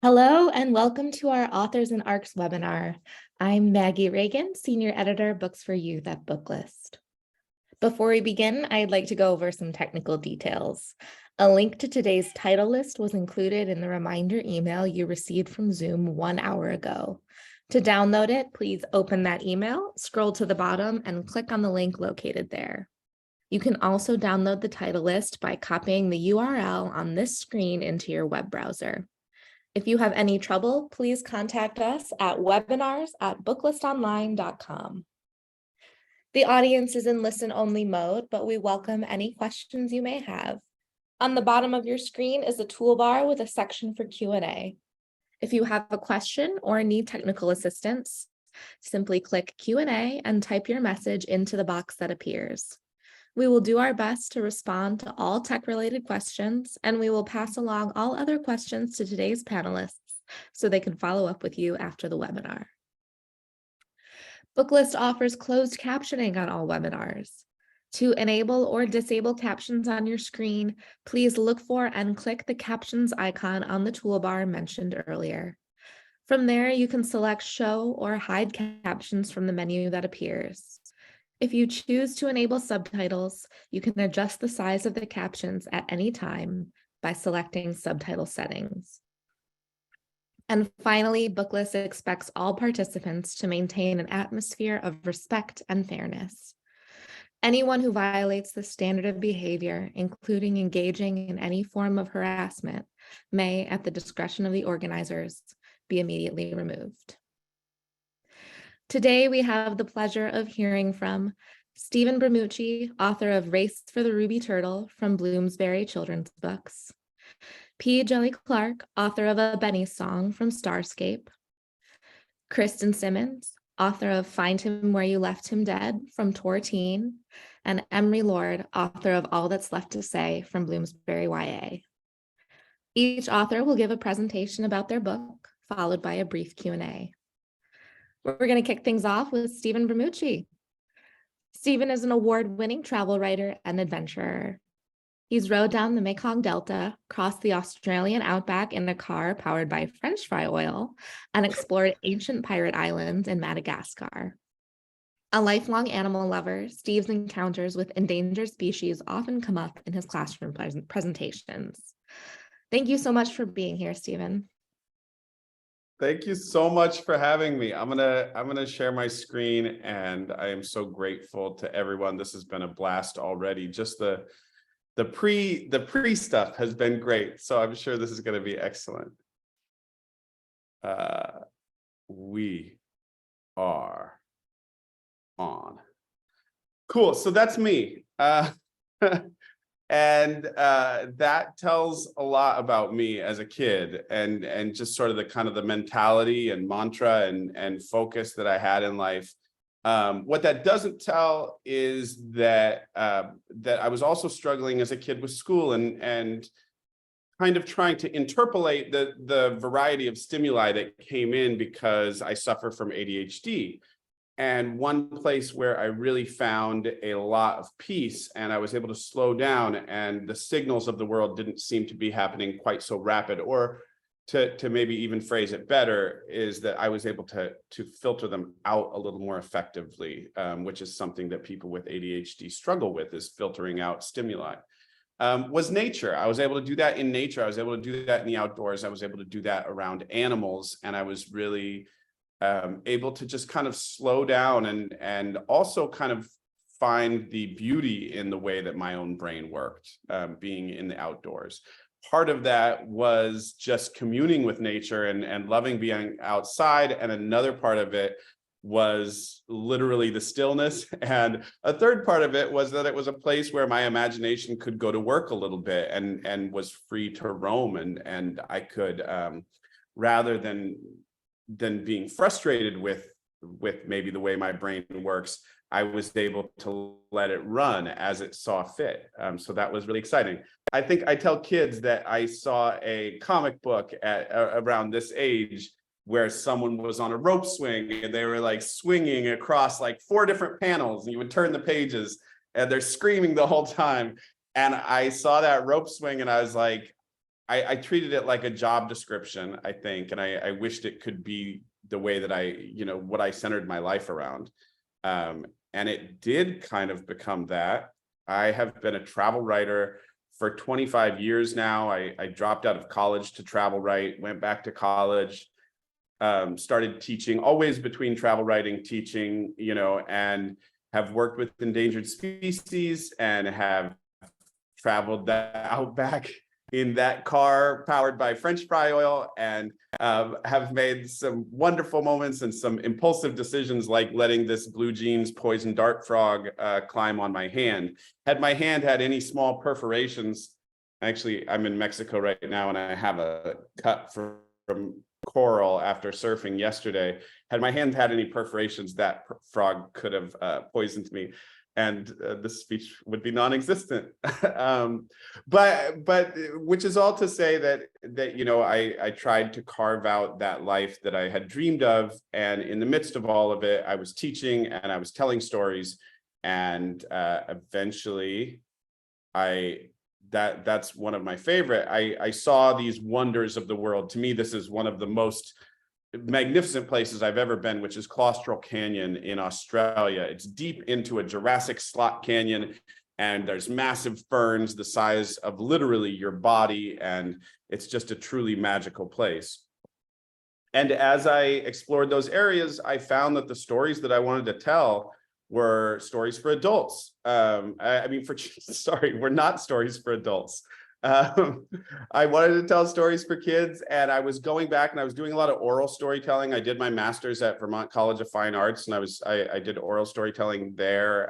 Hello and welcome to our Authors and ARCs webinar. I'm Maggie Reagan, Senior Editor, Books for Youth at Booklist. Before we begin, I'd like to go over some technical details. A link to today's title list was included in the reminder email you received from Zoom 1 hour ago. To download it, please open that email, scroll to the bottom, and click on the link located there. You can also download the title list by copying the URL on this screen into your web browser. If you have any trouble, please contact us at webinars@booklistonline.com. The audience is in listen-only mode, but we welcome any questions you may have. On the bottom of your screen is a toolbar with a section for Q&A. If you have a question or need technical assistance, simply click Q&A and type your message into the box that appears. We will do our best to respond to all tech-related questions, and we will pass along all other questions to today's panelists so they can follow up with you after the webinar. Booklist offers closed captioning on all webinars. To enable or disable captions on your screen, please look for and click the captions icon on the toolbar mentioned earlier. From there, you can select show or hide captions from the menu that appears. If you choose to enable subtitles, you can adjust the size of the captions at any time by selecting subtitle settings. And finally, Booklist expects all participants to maintain an atmosphere of respect and fairness. Anyone who violates the standard of behavior, including engaging in any form of harassment, may, at the discretion of the organizers, be immediately removed. Today, we have the pleasure of hearing from Stephen Bramucci, author of Race for the Ruby Turtle from Bloomsbury Children's Books. P. Jelly Clark, author of A Benny Song from Starscape. Kristen Simmons, author of Find Him Where You Left Him Dead from Tor Teen. And Emery Lord, author of All That's Left to Say from Bloomsbury YA. Each author will give a presentation about their book, followed by a brief Q&A. We're going to kick things off with Stephen Bramucci. Stephen is an award-winning travel writer and adventurer. He's rode down the Mekong Delta, crossed the Australian outback in a car powered by French fry oil, and explored ancient pirate islands in Madagascar. A lifelong animal lover, Steve's encounters with endangered species often come up in his classroom presentations. Thank you so much for being here, Stephen. Thank you so much for having me. I'm gonna share my screen, and I am so grateful to everyone. This has been a blast already. Just the pre stuff has been great, so I'm sure this is going to be excellent. We are on. Cool. So that's me. And that tells a lot about me as a kid, and just sort of the mentality and mantra and focus that I had in life. What that doesn't tell is that that I was also struggling as a kid with school and kind of trying to interpolate the variety of stimuli that came in because I suffer from ADHD. And one place where I really found a lot of peace and I was able to slow down, and the signals of the world didn't seem to be happening quite so rapid, or to maybe even phrase it better, is that I was able to filter them out a little more effectively, which is something that people with ADHD struggle with, is filtering out stimuli. Was nature. I was able to do that in nature. I was able to do that in the outdoors. I was able to do that around animals, and I was really able to just kind of slow down and also kind of find the beauty in the way that my own brain worked, being in the outdoors. Part of that was just communing with nature and loving being outside. And another part of it was literally the stillness. And a third part of it was that it was a place where my imagination could go to work a little bit and was free to roam. And I could, rather than being frustrated with maybe the way my brain works, I was able to let it run as it saw fit. So that was really exciting. I think I tell kids that I saw a comic book at around this age where someone was on a rope swing and they were like swinging across like 4 different panels, and you would turn the pages and they're screaming the whole time. And I saw that rope swing and I was like, I treated it like a job description, I think, and I wished it could be the way that what I centered my life around. And it did kind of become that. I have been a travel writer for 25 years now. I dropped out of college to travel write, went back to college, started teaching, always between travel writing, teaching, and have worked with endangered species and have traveled that out back in that car powered by French fry oil, and have made some wonderful moments and some impulsive decisions, like letting this blue jeans poison dart frog climb on my hand. Had my hand had any small perforations, actually, I'm in Mexico right now and I have a cut from coral after surfing yesterday. Had my hand had any perforations, that frog could have poisoned me, and the speech would be non-existent. But which is all to say that I tried to carve out that life that I had dreamed of, and in the midst of all of it, I was teaching and I was telling stories, and eventually that's one of my favorite. I saw these wonders of the world. To me, this is one of the most magnificent places I've ever been, which is Claustral Canyon in Australia. It's deep into a Jurassic slot canyon, and there's massive ferns the size of literally your body, and it's just a truly magical place. And as I explored those areas, I found that the stories that I wanted to tell were stories for adults. We're not stories for adults. I wanted to tell stories for kids, and I was going back and I was doing a lot of oral storytelling. I did my master's at Vermont College of Fine Arts, and I did oral storytelling there,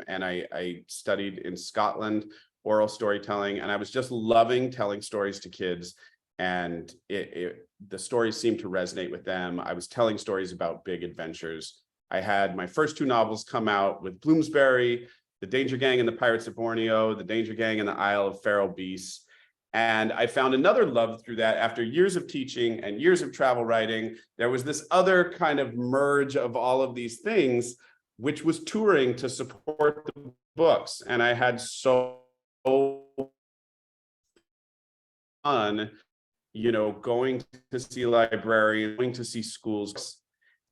and I studied in Scotland oral storytelling, and I was just loving telling stories to kids, and the stories seemed to resonate with them. I was telling stories about big adventures. I had my first two novels come out with Bloomsbury, The Danger Gang and the Pirates of Borneo, The Danger Gang and the Isle of Feral Beasts. And I found another love through that. After years of teaching and years of travel writing, there was this other kind of merge of all of these things, which was touring to support the books. And I had so fun, going to see librarians, going to see schools.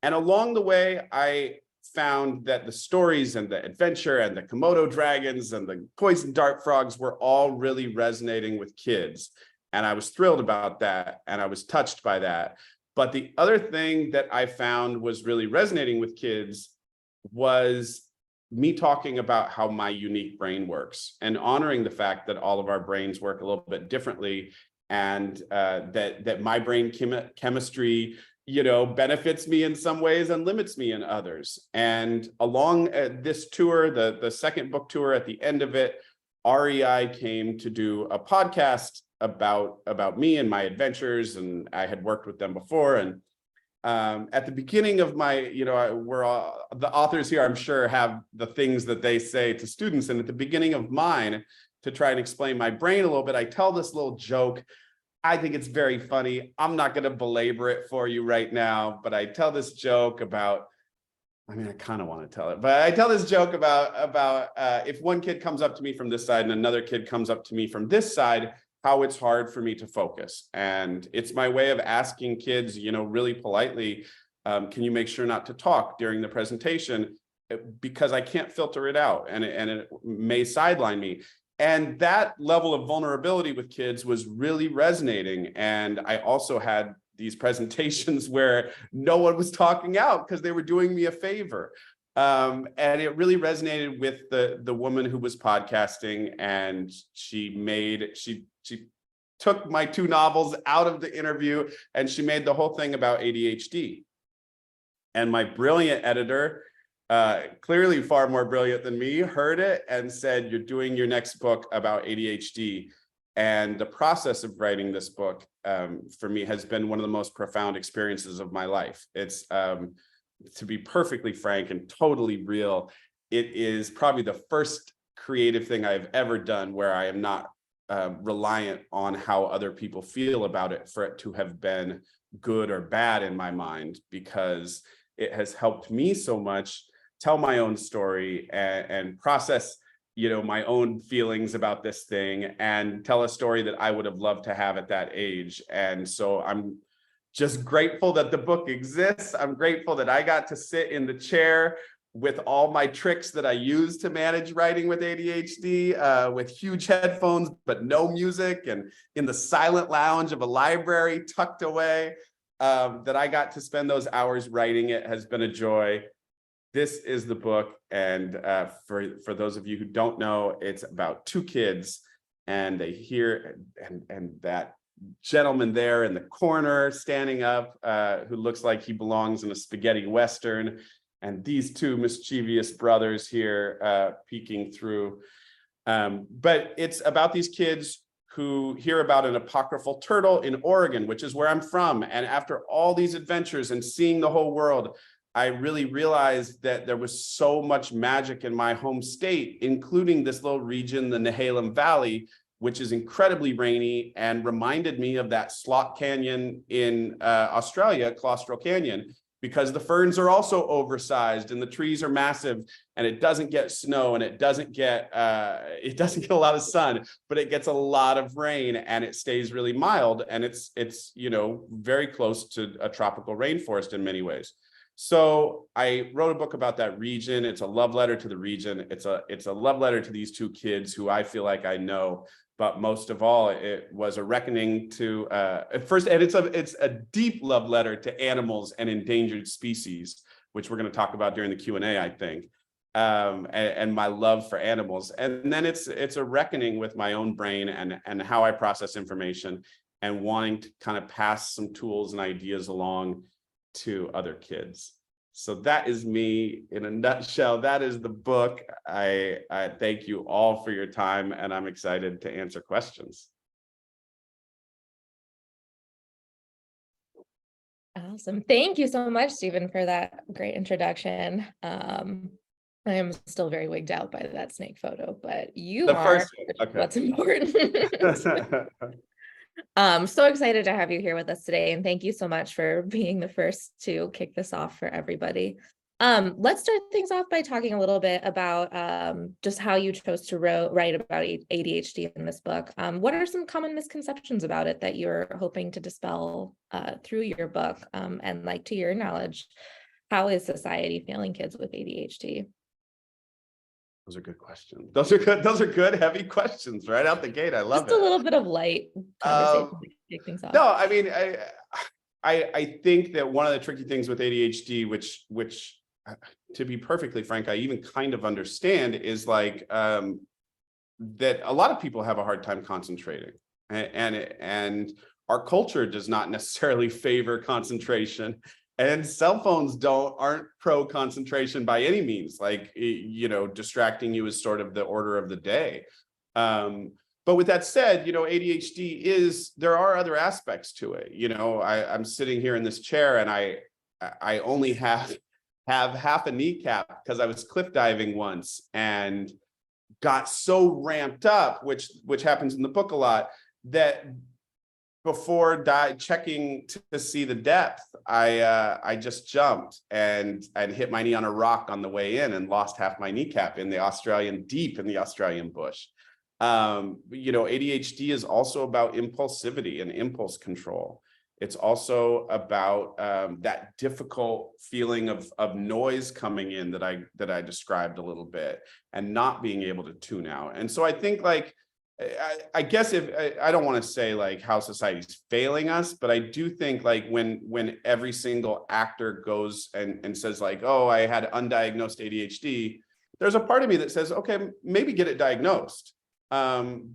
And along the way, I found that the stories and the adventure and the Komodo dragons and the poison dart frogs were all really resonating with kids. And I was thrilled about that, and I was touched by that. But the other thing that I found was really resonating with kids was me talking about how my unique brain works, and honoring the fact that all of our brains work a little bit differently, and that my brain chemistry benefits me in some ways and limits me in others. And along this tour, the second book tour, at the end of it, REI came to do a podcast about me and my adventures, and I had worked with them before. And at the beginning of my, the authors here, I'm sure, have the things that they say to students. And at the beginning of mine, to try and explain my brain a little bit, I tell this little joke. I think it's very funny. I'm not going to belabor it for you right now, but I tell this joke about, I kind of want to tell it, but I tell this joke about if one kid comes up to me from this side and another kid comes up to me from this side, how it's hard for me to focus. And it's my way of asking kids, really politely, can you make sure not to talk during the presentation? Because I can't filter it out, and it may sideline me. And that level of vulnerability with kids was really resonating. And I also had these presentations where no one was talking out because they were doing me a favor. And it really resonated with the woman who was podcasting, and she took my two novels out of the interview, and she made the whole thing about ADHD. And my brilliant editor, clearly far more brilliant than me, heard it and said, "You're doing your next book about ADHD." And the process of writing this book, for me, has been one of the most profound experiences of my life. It's, to be perfectly frank and totally real, it is probably the first creative thing I've ever done where I am not reliant on how other people feel about it for it to have been good or bad in my mind, because it has helped me so much tell my own story and process my own feelings about this thing and tell a story that I would have loved to have at that age. And so I'm just grateful that the book exists. I'm grateful that I got to sit in the chair with all my tricks that I use to manage writing with ADHD, with huge headphones, but no music, and in the silent lounge of a library tucked away, that I got to spend those hours writing. It has been a joy. This is the book. And for those of you who don't know, it's about two kids, and they hear, and that gentleman there in the corner standing up, who looks like he belongs in a spaghetti Western, and these two mischievous brothers here peeking through. But it's about these kids who hear about an apocryphal turtle in Oregon, which is where I'm from. And after all these adventures and seeing the whole world, I really realized that there was so much magic in my home state, including this little region, the Nehalem Valley, which is incredibly rainy and reminded me of that slot canyon in Australia, Claustral Canyon, because the ferns are also oversized and the trees are massive, and it doesn't get snow, and it doesn't get a lot of sun, but it gets a lot of rain, and it stays really mild, and it's very close to a tropical rainforest in many ways. So I wrote a book about that region. It's a love letter to the region. It's a love letter to these two kids who I feel like I know. But most of all, it was a reckoning to first, and it's a deep love letter to animals and endangered species, which we're going to talk about during the Q&A, I think, and my love for animals. And then it's a reckoning with my own brain and how I process information, and wanting to kind of pass some tools and ideas along to other kids. So that is me in a nutshell. That is the book. I thank you all for your time, and I'm excited to answer questions. Awesome. Thank you so much, Stephen, for that great introduction. I am still very wigged out by that snake photo, but you The are, first one. Okay. what's important. So excited to have you here with us today, and thank you so much for being the first to kick this off for everybody. Let's start things off by talking a little bit about just how you chose to write about ADHD in this book. What are some common misconceptions about it that you're hoping to dispel through your book? And like, to your knowledge, how is society failing kids with ADHD? Those are good questions. Those are good, heavy questions right out the gate. I love it. Just a little bit of light conversation to kick things off. No, I mean, I think that one of the tricky things with ADHD, which to be perfectly frank, I even kind of understand, is like that a lot of people have a hard time concentrating, and our culture does not necessarily favor concentration. And cell phones aren't pro concentration by any means. Like, distracting you is sort of the order of the day. But with that said, ADHD there are other aspects to it. I'm sitting here in this chair, and I only have half a kneecap because I was cliff diving once and got so ramped up, which happens in the book a lot, that before checking to see the depth, I just jumped and hit my knee on a rock on the way in and lost half my kneecap deep in the Australian bush. ADHD is also about impulsivity and impulse control. It's also about that difficult feeling of noise coming in that I described a little bit, and not being able to tune out. And so I think, like, I guess I don't want to say like how society's failing us, but I do think, like, when every single actor goes and says like, oh, I had undiagnosed ADHD, there's a part of me that says, okay, maybe get it diagnosed.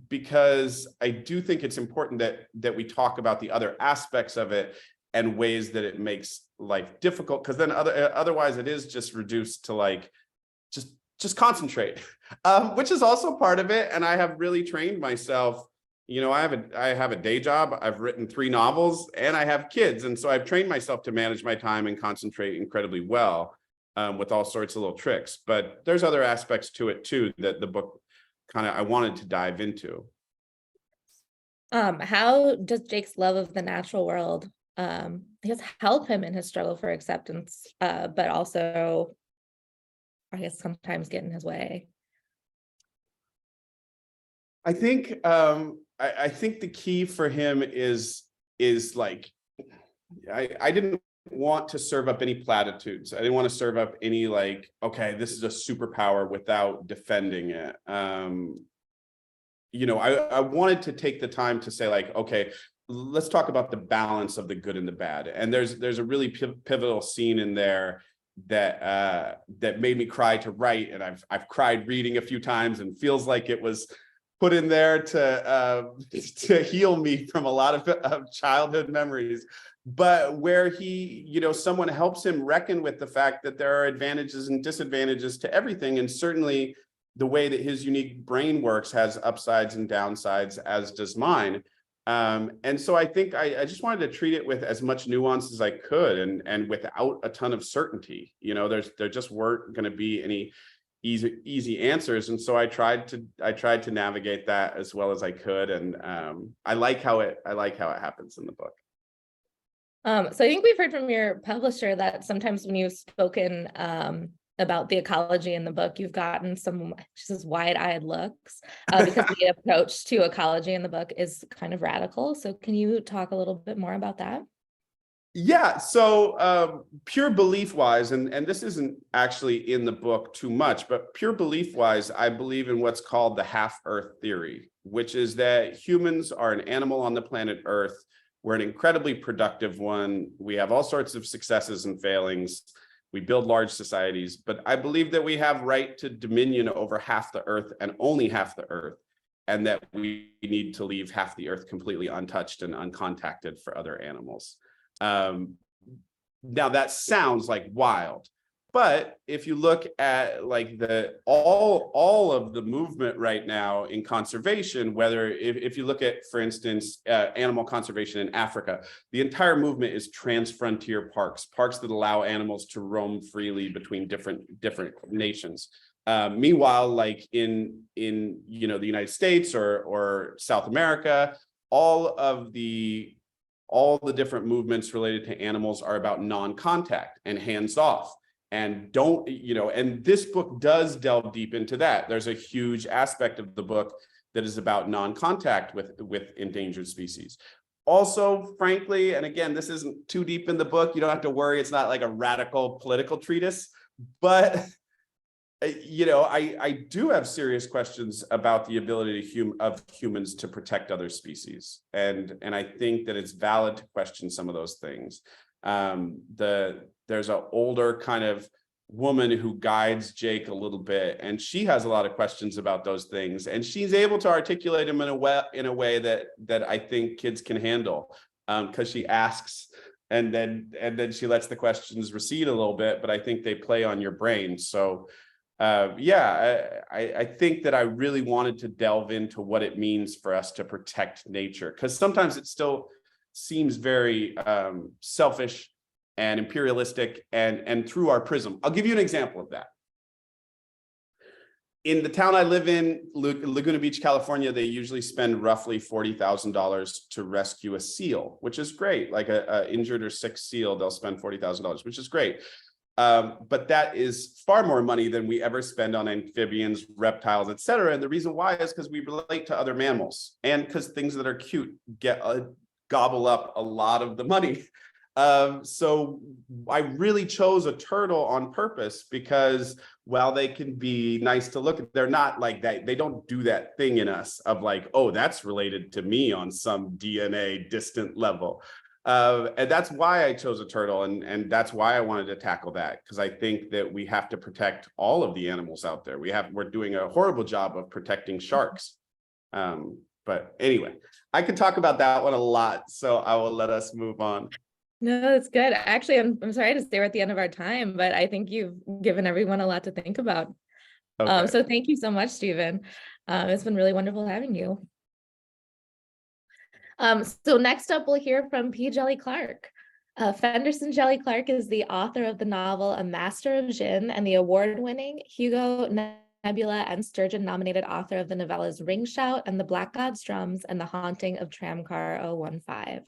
Because I do think it's important that we talk about the other aspects of it and ways that it makes life difficult, because then otherwise it is just reduced to like, just concentrate, which is also part of it. And I have really trained myself. I have a day job. I've written 3 novels, and I have kids. And so I've trained myself to manage my time and concentrate incredibly well, with all sorts of little tricks. But there's other aspects to it too that the book I wanted to dive into. How does Jake's love of the natural world help him in his struggle for acceptance, but also, I guess, sometimes get in his way? I think I think the key for him is like I didn't want to serve up any platitudes. I didn't want to serve up any like, okay, this is a superpower without defending it. You know, I wanted to take the time to say like, okay, let's talk about the balance of the good and the bad. And there's a really pivotal scene in there that that made me cry to write, and I've cried reading a few times, and feels like it was put in there to heal me from a lot of childhood memories. But where he, you know, someone helps him reckon with the fact that there are advantages and disadvantages to everything, and certainly the way that his unique brain works has upsides and downsides, as does mine. And so I think I just wanted to treat it with as much nuance as I could, and without a ton of certainty. You know, there just weren't going to be any easy answers, and so I tried to navigate that as well as I could, and I like how it happens in the book. So I think we've heard from your publisher that sometimes when you've spoken about the ecology in the book, you've gotten some just wide-eyed looks because the approach to ecology in the book is kind of radical. So can you talk a little bit more about that? Yeah, so pure belief wise, and this isn't actually in the book too much, but pure belief wise, I believe in what's called the half Earth theory, which is that humans are an animal on the planet Earth. We're an incredibly productive one. We have all sorts of successes and failings. We build large societies, but I believe that we have right to dominion over half the Earth, and only half the Earth, and that we need to leave half the Earth completely untouched and uncontacted for other animals. Now that sounds like wild, but if you look at like all of the movement right now in conservation, whether if you look at, for instance, animal conservation in Africa, the entire movement is transfrontier parks that allow animals to roam freely between different nations. Meanwhile, like in you know, the United States or South America, all the different movements related to animals are about non-contact and hands-off, and don't, you know, and this book does delve deep into that. There's a huge aspect of the book that is about non-contact with endangered species. Also, frankly, and again, this isn't too deep in the book, you don't have to worry, it's not like a radical political treatise, but you know, I do have serious questions about the ability of humans to protect other species, and I think that it's valid to question some of those things. There's an older kind of woman who guides Jake a little bit, and she has a lot of questions about those things, and she's able to articulate them in a way that I think kids can handle, because she asks, and then she lets the questions recede a little bit, but I think they play on your brain. So yeah, I think that I really wanted to delve into what it means for us to protect nature, because sometimes it still seems very selfish and imperialistic, and through our prism. I'll give you an example of that. In the town I live in, Laguna Beach, California, they usually spend roughly $40,000 to rescue a seal, which is great. Like a injured or sick seal, they'll spend $40,000, which is great. But that is far more money than we ever spend on amphibians, reptiles, et cetera. And the reason why is because we relate to other mammals, and because things that are cute gobble up a lot of the money. So I really chose a turtle on purpose, because while they can be nice to look at, they're not like that. They don't do that thing in us of like, oh, that's related to me on some DNA distant level. And that's why I chose a turtle, and that's why I wanted to tackle that, because I think that we have to protect all of the animals out there. We're doing a horrible job of protecting sharks. But anyway, I could talk about that one a lot, so I will let us move on. No, that's good. Actually, I'm sorry to say we're at the end of our time, but I think you've given everyone a lot to think about. Okay. So thank you so much, Stephen. It's been really wonderful having you. So next up, we'll hear from P. Djeli Clark. Fenderson Djeli Clark is the author of the novel A Master of Djinn, and the award-winning Hugo, Nebula, and Sturgeon-nominated author of the novellas Ring Shout and The Black God's Drums and The Haunting of Tramcar 015.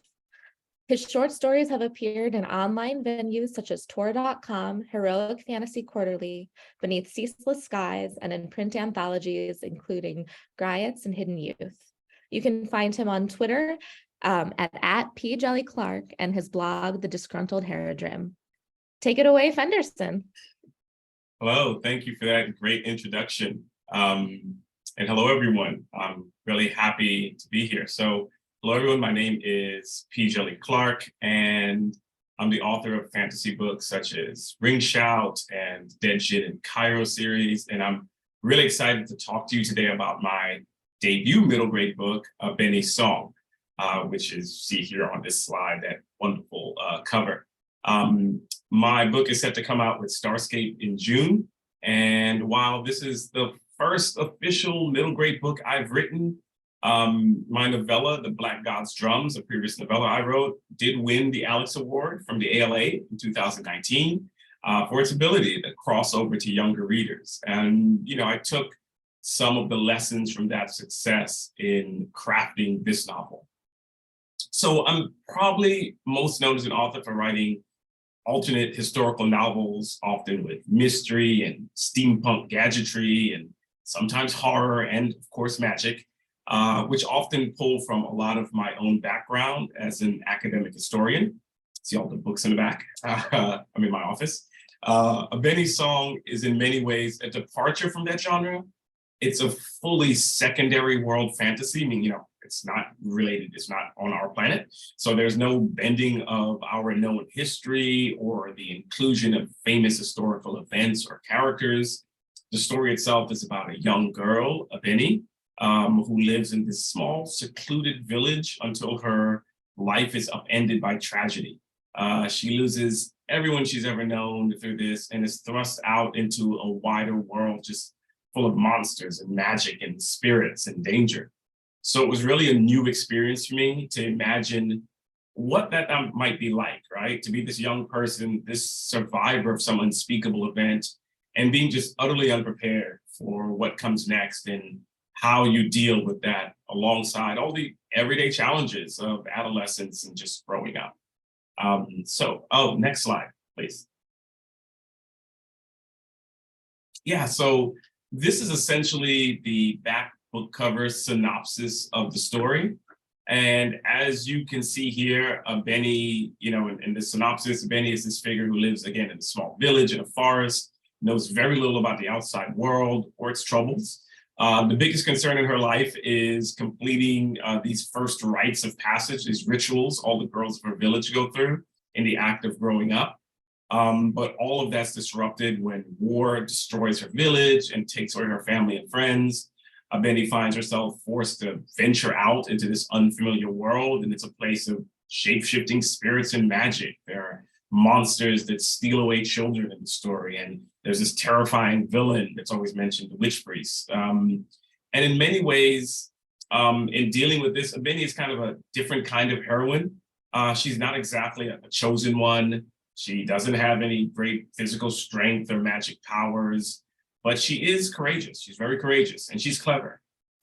His short stories have appeared in online venues such as Tor.com, Heroic Fantasy Quarterly, Beneath Ceaseless Skies, and in print anthologies, including Griots and Hidden Youth. You can find him on Twitter at @PJellyClark and his blog, The Disgruntled Haradrim. Take it away, Fenderson. Hello, thank you for that great introduction. And hello, everyone. I'm really happy to be here. So hello, everyone. My name is P. Jelly Clark, and I'm the author of fantasy books such as Ring Shout and Dead Shit and Cairo series. And I'm really excited to talk to you today about my debut middle grade book, Benny's Song, which is, see here on this slide, that wonderful cover. My book is set to come out with Starscape in June. And while this is the first official middle grade book I've written, my novella, The Black God's Drums, a previous novella I wrote, did win the Alex Award from the ALA in 2019 for its ability to cross over to younger readers. And, you know, I took some of the lessons from that success in crafting this novel. So I'm probably most known as an author for writing alternate historical novels, often with mystery and steampunk gadgetry and sometimes horror and, of course, magic, which often pull from a lot of my own background as an academic historian. See all the books in the back. I'm in my office. A Benny's Song is in many ways a departure from that genre. It's a fully secondary world fantasy, meaning, you know, it's not related, it's not on our planet. So there's no bending of our known history or the inclusion of famous historical events or characters. The story itself is about a young girl, a Benny, who lives in this small, secluded village until her life is upended by tragedy. She loses everyone she's ever known through this and is thrust out into a wider world just full of monsters and magic and spirits and danger. So it was really a new experience for me to imagine what that might be like, right? To be this young person, this survivor of some unspeakable event, and being just utterly unprepared for what comes next and how you deal with that alongside all the everyday challenges of adolescence and just growing up. Next slide, please. Yeah, so this is essentially the back book cover synopsis of the story. And as you can see here, Benny, you know, in the synopsis, Benny is this figure who lives, again, in a small village in a forest, knows very little about the outside world or its troubles. The biggest concern in her life is completing these first rites of passage, these rituals all the girls of her village go through in the act of growing up. But all of that's disrupted when war destroys her village and takes away her family and friends. Benny finds herself forced to venture out into this unfamiliar world, and it's a place of shape-shifting spirits and magic. There are monsters that steal away children in the story, and there's this terrifying villain that's always mentioned, the witch priest. And in many ways, in dealing with this, Benny is kind of a different kind of heroine. She's not exactly a chosen one. She doesn't have any great physical strength or magic powers, but she is courageous. She's very courageous and she's clever.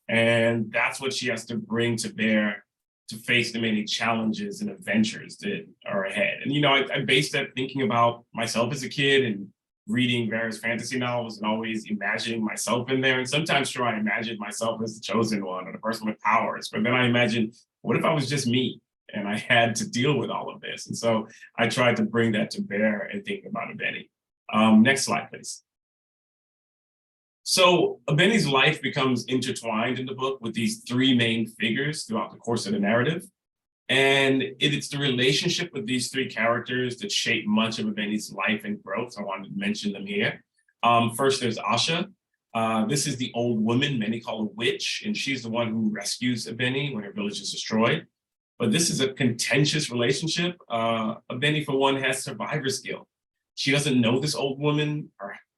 And that's what she has to bring to bear to face the many challenges and adventures that are ahead. And, you know, I based that thinking about myself as a kid and reading various fantasy novels and always imagining myself in there. And sometimes sure, I imagined myself as the chosen one or the person with powers, but then I imagined, what if I was just me and I had to deal with all of this? And so I tried to bring that to bear and think about Benny. Next slide, please. So Benny's life becomes intertwined in the book with these three main figures throughout the course of the narrative. And it's the relationship with these three characters that shape much of Benny's life and growth. So I wanted to mention them here. First, there's Asha. This is the old woman many call a witch, and she's the one who rescues Benny when her village is destroyed. But this is a contentious relationship. Benny, for one, has survivor's guilt. She doesn't know this old woman.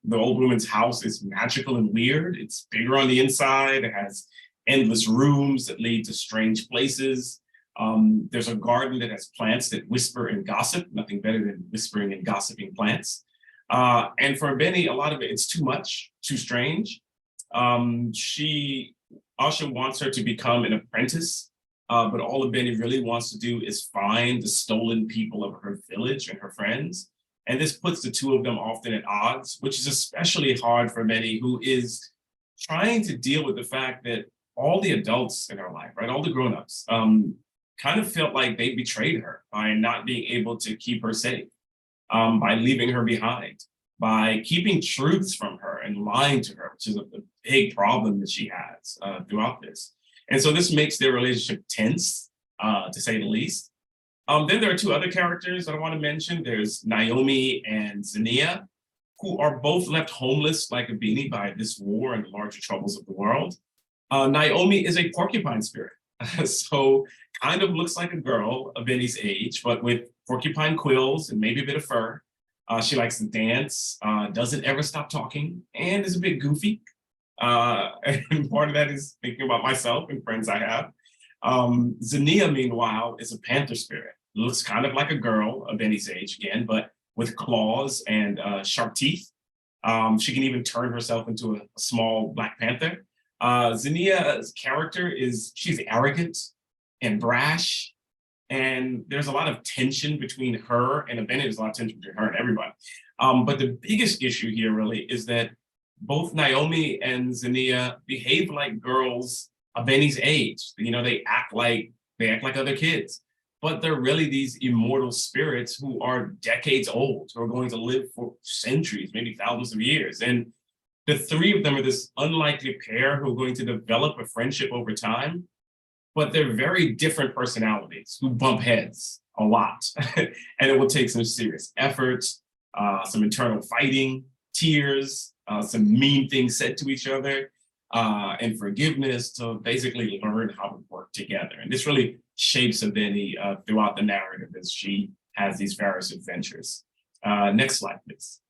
The old woman's house is magical and weird. It's bigger on the inside. It has endless rooms that lead to strange places. There's a garden that has plants that whisper and gossip, nothing better than whispering and gossiping plants. And for Benny, a lot of it's too much, too strange. Asha wants her to become an apprentice But all that Benny really wants to do is find the stolen people of her village and her friends. And this puts the two of them often at odds, which is especially hard for Benny, who is trying to deal with the fact that all the adults in her life, right, all the grown-ups, kind of felt like they betrayed her by not being able to keep her safe, by leaving her behind, by keeping truths from her and lying to her, which is a big problem that she has throughout this. And so this makes their relationship tense, to say the least. Then there are two other characters that I want to mention. There's Naomi and Zania, who are both left homeless like Abeni by this war and the larger troubles of the world. Naomi is a porcupine spirit, so kind of looks like a girl of Benny's age, but with porcupine quills and maybe a bit of fur. She likes to dance, doesn't ever stop talking, and is a bit goofy. And part of that is thinking about myself and friends I have. Zania, meanwhile, is a panther spirit. Looks kind of like a girl of Benny's age again, but with claws and sharp teeth. She can even turn herself into a small black panther. Zania's character she's arrogant and brash, and there's a lot of tension between her and Benny. There's a lot of tension between her and everybody. But the biggest issue here really is that both Naomi and Zania behave like girls of Benny's age. You know, they act like other kids, but they're really these immortal spirits who are decades old, who are going to live for centuries, maybe thousands of years. And the three of them are this unlikely pair who are going to develop a friendship over time, but they're very different personalities who bump heads a lot. And it will take some serious effort, some internal fighting, tears, some mean things said to each other, and forgiveness to basically learn how to work together. And this really shapes Abeni throughout the narrative as she has these various adventures. Next slide, please.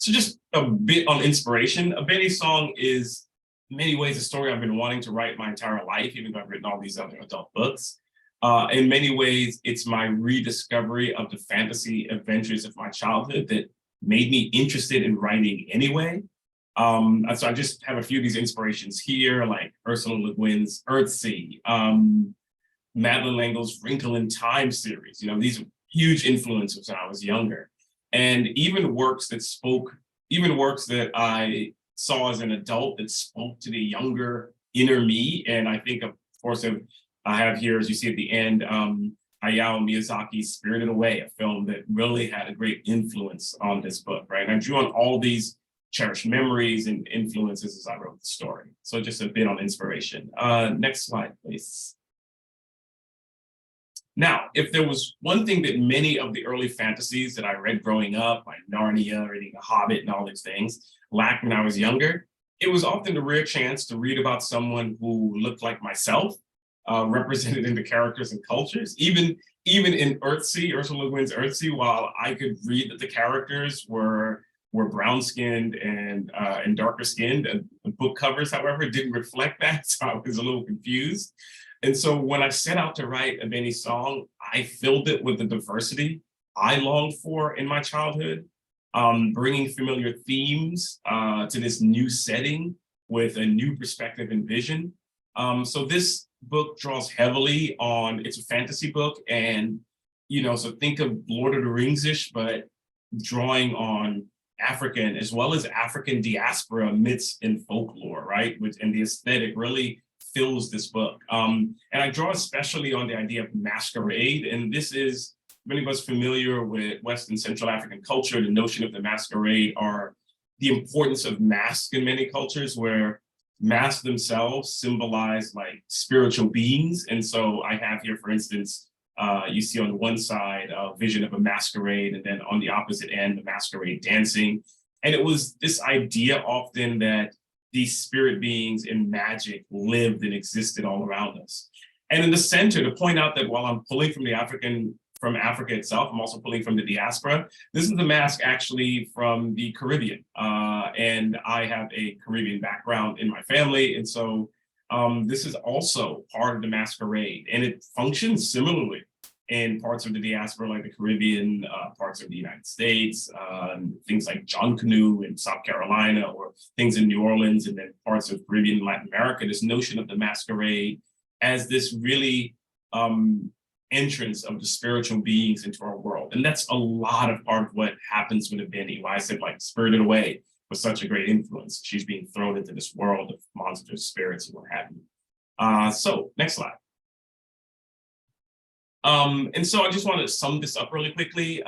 So just a bit on inspiration. Abeni's song is in many ways a story I've been wanting to write my entire life, even though I've written all these other adult books. In many ways, it's my rediscovery of the fantasy adventures of my childhood that made me interested in writing anyway. So I just have a few of these inspirations here, like Ursula Le Guin's Earthsea, Madeleine L'Engle's Wrinkle in Time series. You know, these are huge influences when I was younger. And even works that I saw as an adult that spoke to the younger inner me. And I think, of course, I have here, as you see at the end, Hayao Miyazaki's Spirited Away, a film that really had a great influence on this book, right? And I drew on all these cherished memories and influences as I wrote the story. So just a bit on inspiration. Next slide, please. Now, if there was one thing that many of the early fantasies that I read growing up, like Narnia, reading The Hobbit and all these things, lacked when I was younger, it was often the rare chance to read about someone who looked like myself, represented in the characters and cultures. Even in Earthsea, Ursula Le Guin's Earthsea, while I could read that the characters were brown-skinned and darker skinned, the book covers, however, didn't reflect that, so I was a little confused. And so when I set out to write Abeni's song, I filled it with the diversity I longed for in my childhood, bringing familiar themes to this new setting with a new perspective and vision. So this book draws heavily on, it's a fantasy book, and, you know, so think of Lord of the Rings-ish, but drawing on African as well as African diaspora myths and folklore, right? And the aesthetic really fills this book. And I draw especially on the idea of masquerade. And this is, many of us familiar with West and Central African culture, the notion of the masquerade are the importance of masks in many cultures, where masks themselves symbolize like spiritual beings. And so I have here, for instance, you see on one side a vision of a masquerade, and then on the opposite end, the masquerade dancing. And it was this idea often that these spirit beings and magic lived and existed all around us. And in the center, to point out that while I'm pulling from Africa itself, I'm also pulling from the diaspora. This is the mask actually from the Caribbean. And I have a Caribbean background in my family. And so this is also part of the masquerade, and it functions similarly in parts of the diaspora, like the Caribbean, parts of the United States, things like John Canoe in South Carolina, or things in New Orleans, and then parts of Caribbean and Latin America. This notion of the masquerade as this really entrance of the spiritual beings into our world. And that's a lot of part of what happens with Ebony, why I said like Spirited Away was such a great influence. She's being thrown into this world of monsters, spirits, and what have you. So next slide. And so I just want to sum this up really quickly.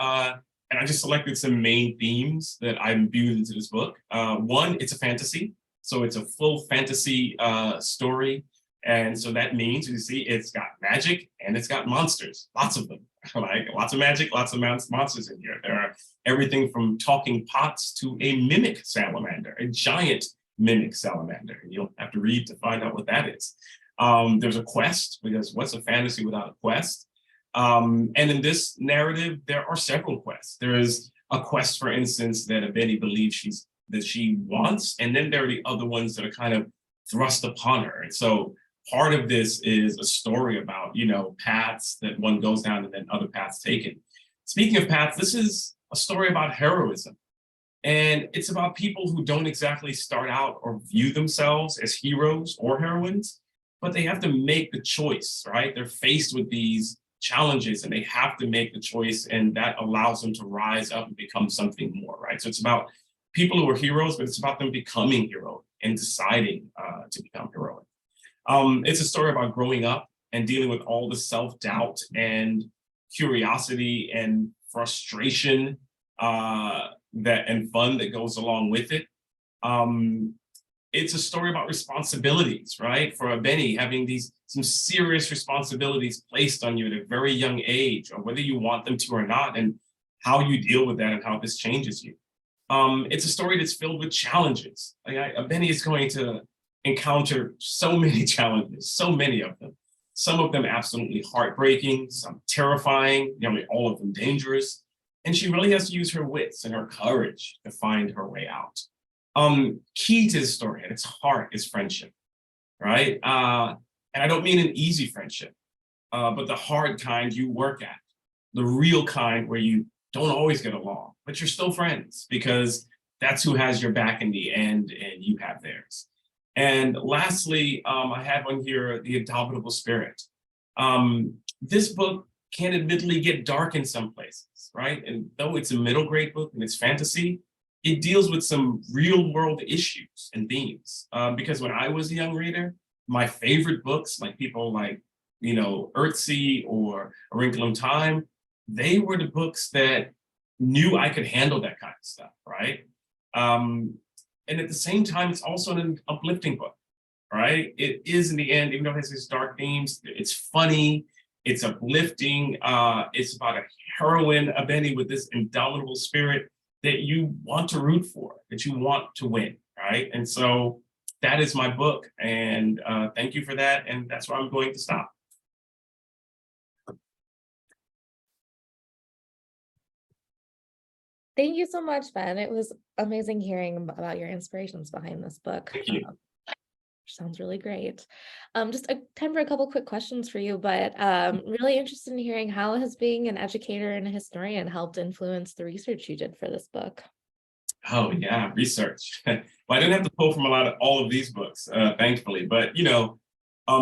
And I just selected some main themes that I imbued into this book. One, it's a fantasy. So it's a full fantasy story. And so that means, you see, it's got magic and it's got monsters, lots of them, like lots of magic, lots of monsters in here. There are everything from talking pots to a mimic salamander, a giant mimic salamander. And you'll have to read to find out what that is. There's a quest, because what's a fantasy without a quest? And in this narrative, there are several quests. There is a quest, for instance, that Ebony believes that she wants, and then there are the other ones that are kind of thrust upon her. And so part of this is a story about, paths that one goes down and then other paths taken. Speaking of paths, this is a story about heroism. And it's about people who don't exactly start out or view themselves as heroes or heroines, but they have to make the choice, right? They're faced with these challenges and they have to make the choice, and that allows them to rise up and become something more, right? So it's about people who are heroes, but it's about them becoming heroic and deciding to become heroic. It's a story about growing up and dealing with all the self-doubt and curiosity and frustration and fun that goes along with it. It's a story about responsibilities, right? For Ebony, having some serious responsibilities placed on you at a very young age, or whether you want them to or not, and how you deal with that and how this changes you. It's a story that's filled with challenges. Ebony is going to encounter so many challenges, so many of them. Some of them absolutely heartbreaking, some terrifying, all of them dangerous. And she really has to use her wits and her courage to find her way out. Key to the story at its heart is friendship, right? And I don't mean an easy friendship, but the hard kind you work at, the real kind where you don't always get along, but you're still friends, because that's who has your back in the end and you have theirs. And lastly, I have on here the Indomitable Spirit. This book can admittedly get dark in some places, right? And though it's a middle grade book and it's fantasy, it deals with some real world issues and themes. Because when I was a young reader, my favorite books, like people like, Earthsea or A Wrinkle in Time, they were the books that knew I could handle that kind of stuff, right? And at the same time, it's also an uplifting book, right? It is, in the end, even though it has these dark themes, it's funny, it's uplifting, it's about a heroine, Ebony, with this indomitable spirit that you want to root for, that you want to win, right? And so that is my book, and thank you for that, and that's where I'm going to stop. Thank you so much, Ben. It was amazing hearing about your inspirations behind this book. Thank you. Sounds really great. Just time for a couple quick questions for you, but really interested in hearing how has being an educator and a historian helped influence the research you did for this book? Oh yeah, research. Well, I didn't have to pull from all of these books, thankfully, but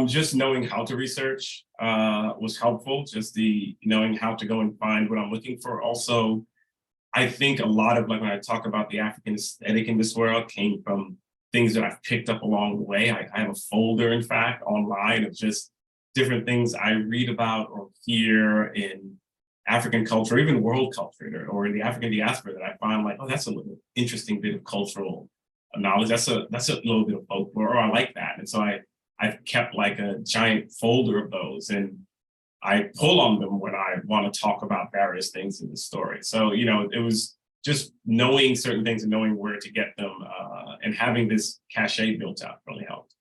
just knowing how to research was helpful. Just the knowing how to go and find what I'm looking for. Also, I think a lot of, like, when I talk about the African aesthetic in this world, came from things that I've picked up along the way. I have a folder, in fact, online of just different things I read about or hear in African culture, even world culture, or in the African diaspora, that I find like, oh, that's a little interesting bit of cultural knowledge. That's a little bit of folklore, or I like that. And so I've kept like a giant folder of those, and I pull on them when I want to talk about various things in the story. So, it was just knowing certain things and knowing where to get them, and having this cachet built up really helped.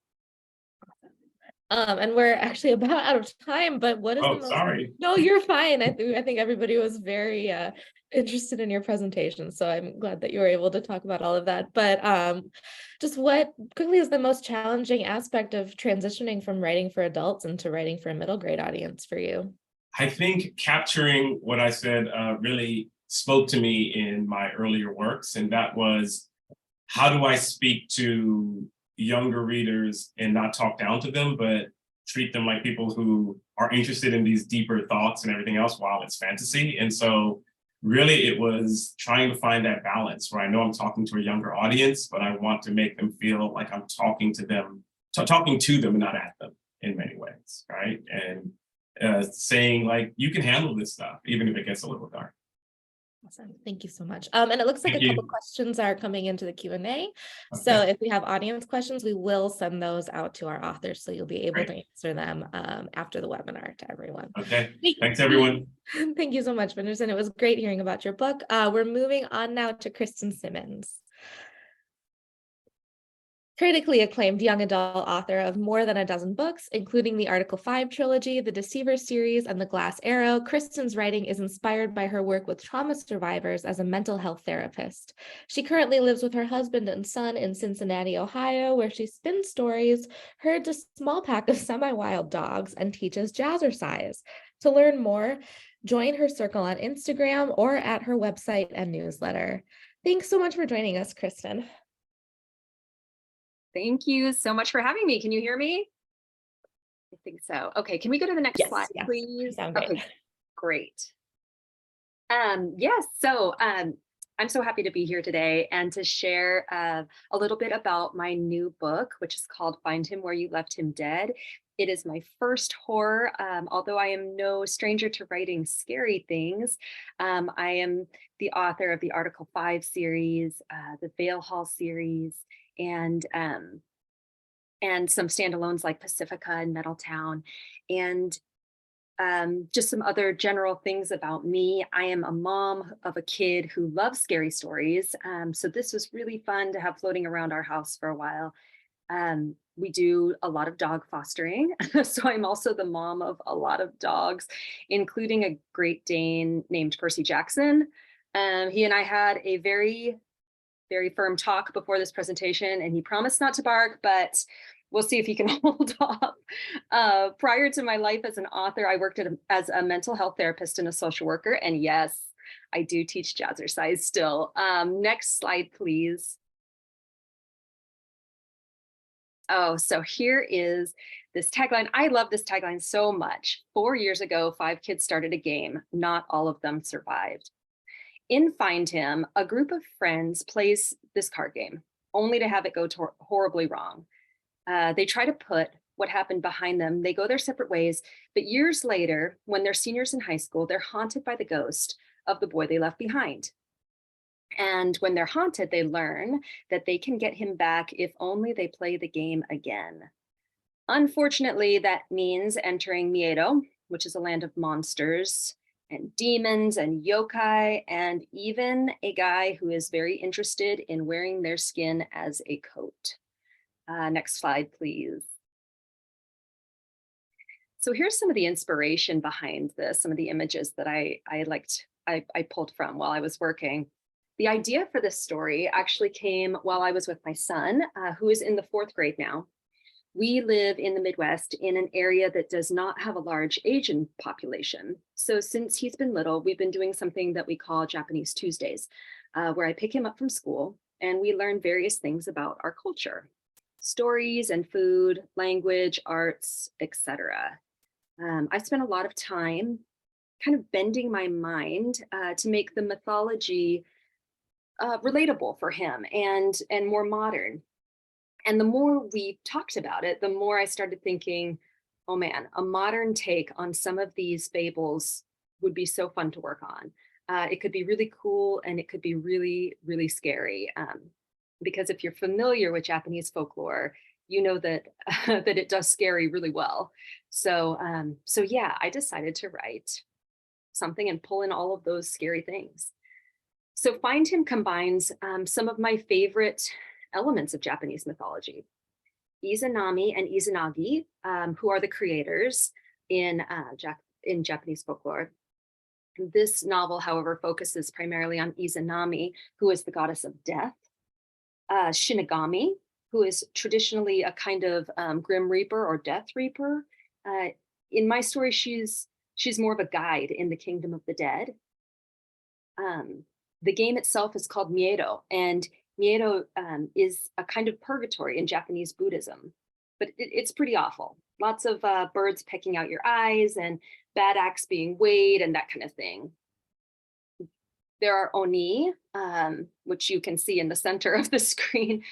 And we're actually about out of time, but what is the most... sorry. No, you're fine. I think everybody was very interested in your presentation, so I'm glad that you were able to talk about all of that. But just what quickly is the most challenging aspect of transitioning from writing for adults into writing for a middle grade audience for you? I think capturing what I said really spoke to me in my earlier works, and that was, how do I speak to younger readers and not talk down to them, but treat them like people who are interested in these deeper thoughts and everything else while it's fantasy. And so really it was trying to find that balance where I know I'm talking to a younger audience, but I want to make them feel like I'm talking to them and not at them in many ways, right? And saying like, you can handle this stuff, even if it gets a little dark. Awesome. Thank you so much. And it looks like Thank a couple you. questions are coming into the Q&A. So Okay. if we have audience questions, we will send those out to our authors. So you'll be able Great. to answer them after the webinar to everyone. Okay. Thanks, everyone. Thank you so much, Benderson. It was great hearing about your book. We're moving on now to Kristen Simmons. Critically acclaimed young adult author of more than a dozen books, including the Article 5 trilogy, the Deceiver series, and the Glass Arrow, Kristen's writing is inspired by her work with trauma survivors as a mental health therapist. She currently lives with her husband and son in Cincinnati, Ohio, where she spins stories, herds a small pack of semi-wild dogs, and teaches jazzercise. To learn more, join her circle on Instagram or at her website and newsletter. Thanks so much for joining us, Kristen. Thank you so much for having me. Can you hear me? I think so. Okay, can we go to the next slide, Yes, please? sound great. Okay, great. Yes, so I'm so happy to be here today and to share a little bit about my new book, which is called Find Him Where You Left Him Dead. It is my first horror, although I am no stranger to writing scary things. I am the author of the Article 5 series, the Vale Hall series, and some standalones like Pacifica and Metaltown, and just some other general things about me. I am a mom of a kid who loves scary stories, so this was really fun to have floating around our house for a while. We do a lot of dog fostering, so I'm also the mom of a lot of dogs, including a Great Dane named Percy Jackson. He and I had a very firm talk before this presentation, and he promised not to bark, but we'll see if he can hold up. Prior to my life as an author, I worked as a mental health therapist and a social worker. And yes, I do teach jazzercise still. Next slide, please. Oh, so here is this tagline. I love this tagline so much. 4 years ago, 5 kids started a game. Not all of them survived. In Find Him, a group of friends plays this card game, only to have it go horribly wrong. They try to put what happened behind them. They go their separate ways, but years later, when they're seniors in high school, they're haunted by the ghost of the boy they left behind. And when they're haunted, they learn that they can get him back if only they play the game again. Unfortunately, that means entering Miedo, which is a land of monsters and demons and yokai, and even a guy who is very interested in wearing their skin as a coat. Next slide, please. So here's some of the inspiration behind this, some of the images that I pulled from while I was working. The idea for this story actually came while I was with my son, who is in the 4th grade now. We live in the Midwest in an area that does not have a large Asian population. So since he's been little, we've been doing something that we call Japanese Tuesdays, where I pick him up from school and we learn various things about our culture, stories and food, language, arts, etc. I spent a lot of time kind of bending my mind to make the mythology relatable for him and more modern. And the more we talked about it, the more I started thinking, oh man, a modern take on some of these fables would be so fun to work on. It could be really cool and it could be really, really scary. Because if you're familiar with Japanese folklore, you know that that it does scary really well. So yeah, I decided to write something and pull in all of those scary things. So Find Him combines some of my favorite elements of Japanese mythology. Izanami and Izanagi, who are the creators in Japanese folklore. This novel, however, focuses primarily on Izanami, who is the goddess of death, Shinigami, who is traditionally a kind of Grim Reaper or Death Reaper. In my story, she's more of a guide in the kingdom of the dead. The game itself is called Miedo, and Miedo is a kind of purgatory in Japanese Buddhism, but it's pretty awful. lots of birds pecking out your eyes and bad acts being weighed and that kind of thing. There are oni, which you can see in the center of the screen.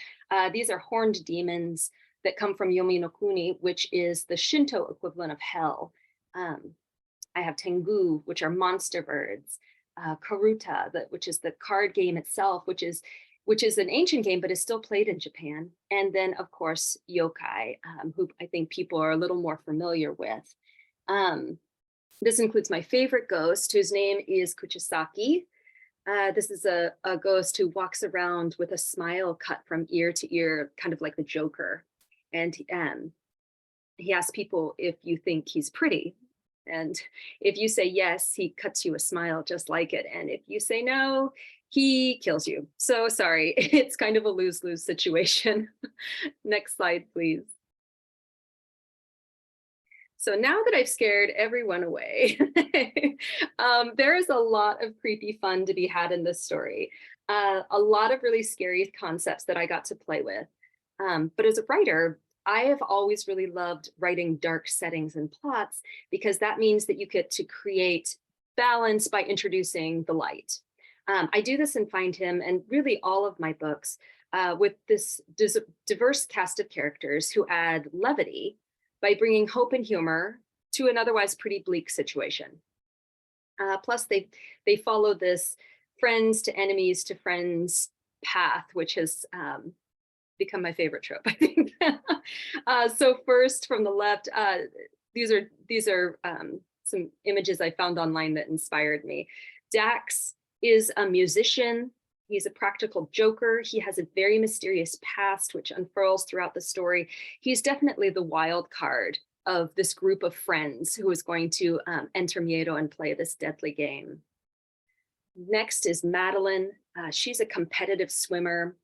These are horned demons that come from Yomi no Kuni, which is the Shinto equivalent of hell. I have tengu, which are monster birds. Karuta, which is the card game itself, which is an ancient game, but is still played in Japan. And then, of course, yokai, who I think people are a little more familiar with. This includes my favorite ghost, whose name is Kuchisaki. This is a ghost who walks around with a smile cut from ear to ear, kind of like the Joker. And he asks people if you think he's pretty. And if you say yes, he cuts you a smile just like it. And if you say no, he kills you. So sorry, it's kind of a lose-lose situation. Next slide, please. So now that I've scared everyone away, there is a lot of creepy fun to be had in this story. A lot of really scary concepts that I got to play with. But as a writer, I have always really loved writing dark settings and plots because that means that you get to create balance by introducing the light. I do this in Find Him and really all of my books with this diverse cast of characters who add levity by bringing hope and humor to an otherwise pretty bleak situation. Plus, they follow this friends to enemies to friends path, which has become my favorite trope, I think. So first, from the left, these are some images I found online that inspired me. Dax is a musician. He's a practical joker. He has a very mysterious past, which unfurls throughout the story. He's definitely the wild card of this group of friends who is going to enter Miedo and play this deadly game. Next is Madeline. She's a competitive swimmer,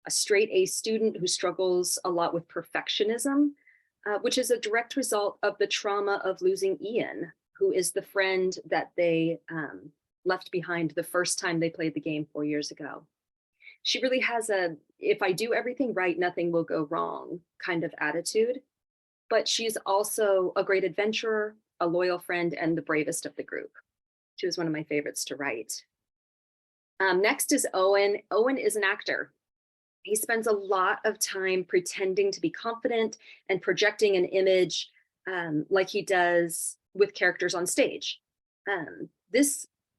a straight A student who struggles a lot with perfectionism, which is a direct result of the trauma of losing Ian, who is the friend that they left behind the first time they played the game 4 years ago. She really has a, if I do everything right, nothing will go wrong kind of attitude, but she's also a great adventurer, a loyal friend, and the bravest of the group. She was one of my favorites to write. Next is Owen. Owen is an actor. He spends a lot of time pretending to be confident and projecting an image like he does with characters on stage.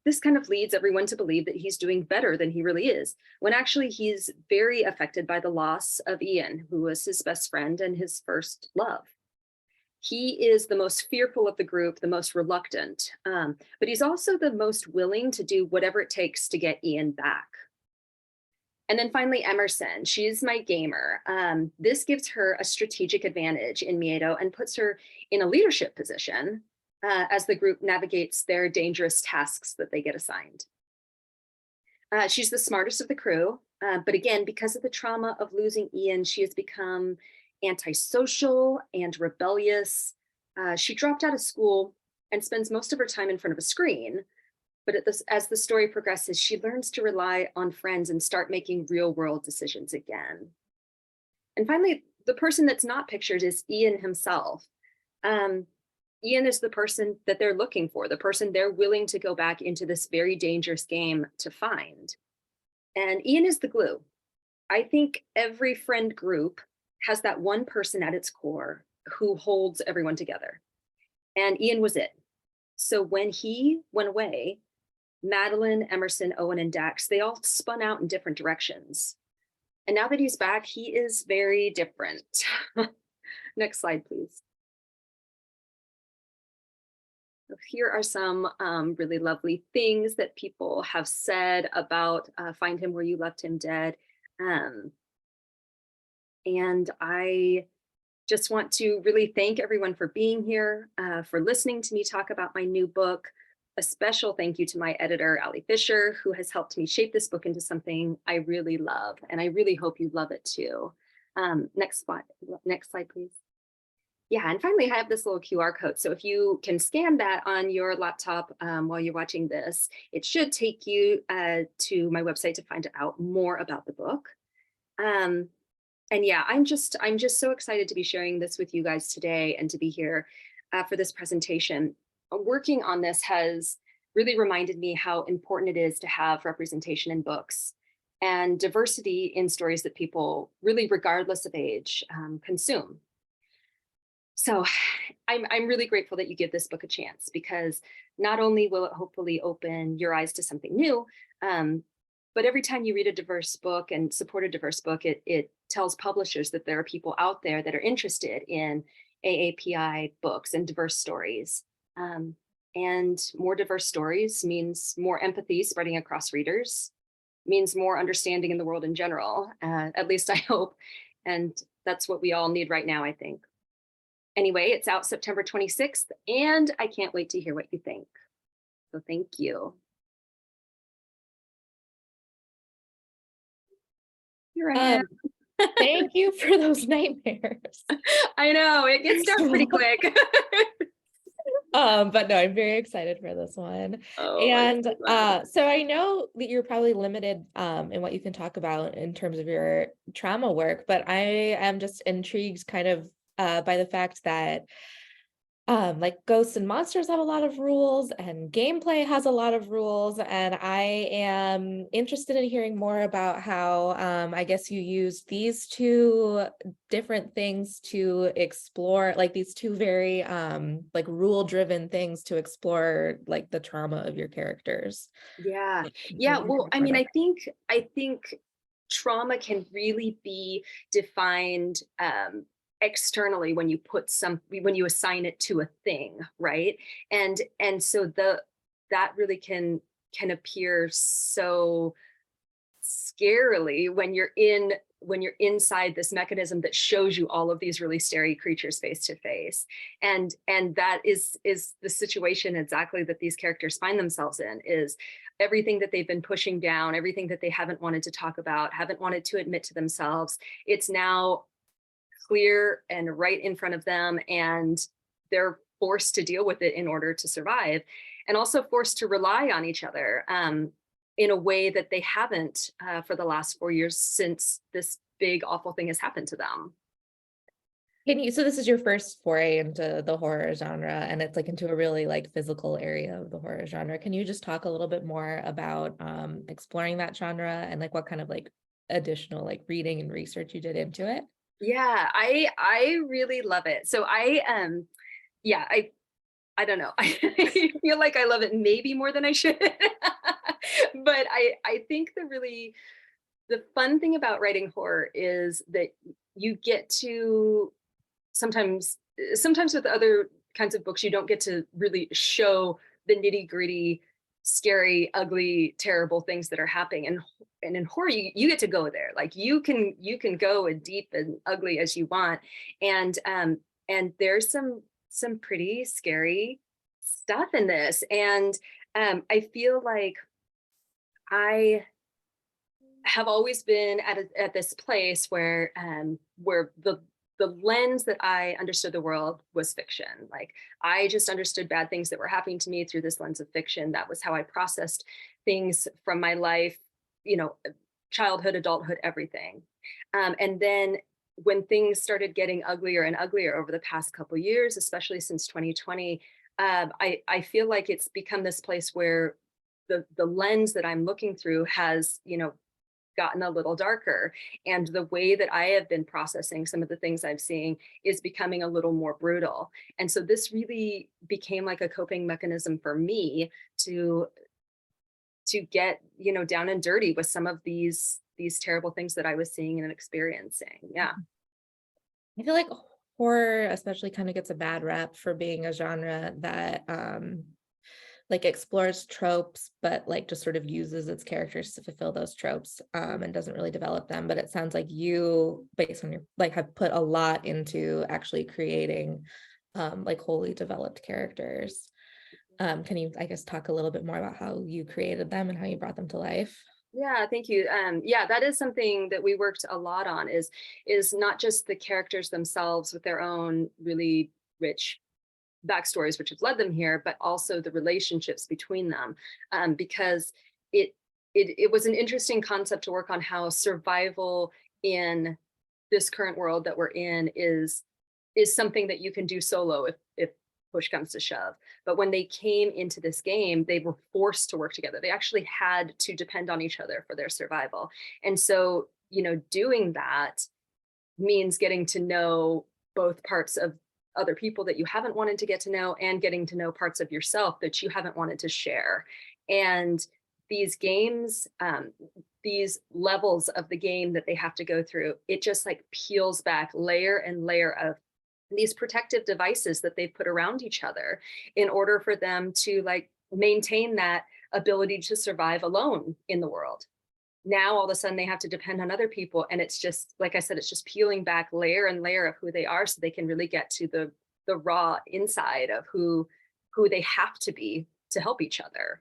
This kind of leads everyone to believe that he's doing better than he really is, when actually he's very affected by the loss of Ian, who was his best friend and his first love. He is the most fearful of the group, the most reluctant, but he's also the most willing to do whatever it takes to get Ian back. And then finally, Emerson. She's my gamer. This gives her a strategic advantage in Miedo and puts her in a leadership position as the group navigates their dangerous tasks that they get assigned. She's the smartest of the crew, but again, because of the trauma of losing Ian, she has become antisocial and rebellious. She dropped out of school and spends most of her time in front of a screen, but as the story progresses, she learns to rely on friends and start making real world decisions again. And finally, the person that's not pictured is Ian himself. Ian is the person that they're looking for, the person they're willing to go back into this very dangerous game to find. And Ian is the glue. I think every friend group has that one person at its core who holds everyone together. And Ian was it. So when he went away, Madeline, Emerson, Owen, and Dax, they all spun out in different directions. And now that he's back, he is very different. Next slide, please. Here are some really lovely things that people have said about Find Him Where You Left Him Dead. And I just want to really thank everyone for being here, for listening to me talk about my new book. A special thank you to my editor, Ali Fisher, who has helped me shape this book into something I really love. And I really hope you love it too. Next slide, please. Yeah, and finally, I have this little QR code. So if you can scan that on your laptop while you're watching this, it should take you to my website to find out more about the book. yeah, I'm just so excited to be sharing this with you guys today and to be here for this presentation. Working on this has really reminded me how important it is to have representation in books and diversity in stories that people, really regardless of age, consume. So I'm really grateful that you give this book a chance, because not only will it hopefully open your eyes to something new, um, but every time you read a diverse book and support a diverse book, it tells publishers that there are people out there that are interested in AAPI books and diverse stories. Um, and more diverse stories means more empathy spreading across readers, means more understanding in the world in general, at least I hope. And that's what we all need right now, I think. Anyway, it's out September 26th, and I can't wait to hear what you think. So thank you. Here I am. Thank you for those nightmares. I know, it gets dark pretty quick. But no, I'm very excited for this one. Oh, And so I know that you're probably limited in what you can talk about in terms of your trauma work, but I am just intrigued kind of by the fact that like Ghosts and Monsters have a lot of rules and gameplay has a lot of rules, and I am interested in hearing more about how I guess you use these two different things to explore, like these two very like rule driven things to explore like the trauma of your characters. yeah. Can Yeah, you well, talk I more mean, about I think trauma can really be defined externally when you when you assign it to a thing, right? And so that really can appear so scarily when you're inside this mechanism that shows you all of these really scary creatures face to face. And that is the situation exactly that these characters find themselves in, is everything that they've been pushing down, everything that they haven't wanted to talk about, haven't wanted to admit to themselves. It's now clear and right in front of them, and they're forced to deal with it in order to survive, and also forced to rely on each other in a way that they haven't for the last 4 years since this big awful thing has happened to them. Can you, so this is your first foray into the horror genre, and it's like into a really like physical area of the horror genre. Can you just talk a little bit more about exploring that genre and like what kind of like additional like reading and research you did into it? Yeah, I really love it. So yeah, I don't know. I feel like I love it maybe more than I should. But I think the fun thing about writing horror is that you get to sometimes with other kinds of books you don't get to really show the nitty-gritty, scary, ugly, terrible things that are happening. And in horror you get to go there. Like you can go as deep and ugly as you want. And there's some pretty scary stuff in this. And I feel like I have always been at this place where the lens that I understood the world was fiction. Like I just understood bad things that were happening to me through this lens of fiction. That was how I processed things from my life, you know, childhood, adulthood, everything. And then when things started getting uglier and uglier over the past couple of years, especially since 2020, I feel like it's become this place where the lens that I'm looking through has, you know, gotten a little darker. And the way that I have been processing some of the things I'm seeing is becoming a little more brutal. And so this really became like a coping mechanism for me to get, you know, down and dirty with some of these terrible things that I was seeing and experiencing. Yeah. I feel like horror especially kind of gets a bad rep for being a genre that like explores tropes, but like just sort of uses its characters to fulfill those tropes and doesn't really develop them. But it sounds like you, based on your like, have put a lot into actually creating like wholly developed characters. Can you, I guess, talk a little bit more about how you created them and how you brought them to life? Yeah, thank you. Yeah, that is something that we worked a lot on, is not just the characters themselves with their own really rich backstories which have led them here, but also the relationships between them, because it was an interesting concept to work on, how survival in this current world that we're in is something that you can do solo if push comes to shove. But when they came into this game, they were forced to work together. They actually had to depend on each other for their survival. And so, doing that means getting to know both parts of other people that you haven't wanted to get to know, and getting to know parts of yourself that you haven't wanted to share. And these games, these levels of the game that they have to go through, it just like peels back layer and layer of these protective devices that they've put around each other in order for them to like maintain that ability to survive alone in the world. Now all of a sudden they have to depend on other people, and it's just, like I said, it's just peeling back layer and layer of who they are, so they can really get to the raw inside of who they have to be to help each other.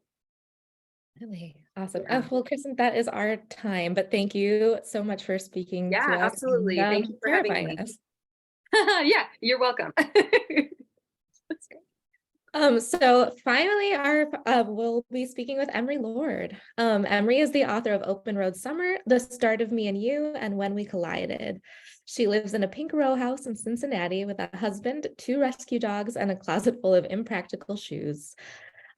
Really awesome. Yeah. Well, Kristen, that is our time, but thank you so much for speaking to Yeah, us. absolutely. And, Thank you for having clarifying me. us. Yeah, you're welcome. So finally, we'll be speaking with Emery Lord. Emery is the author of Open Road Summer, The Start of Me and You, and When We Collided. She lives in a pink row house in Cincinnati with a husband, 2 rescue dogs, and a closet full of impractical shoes.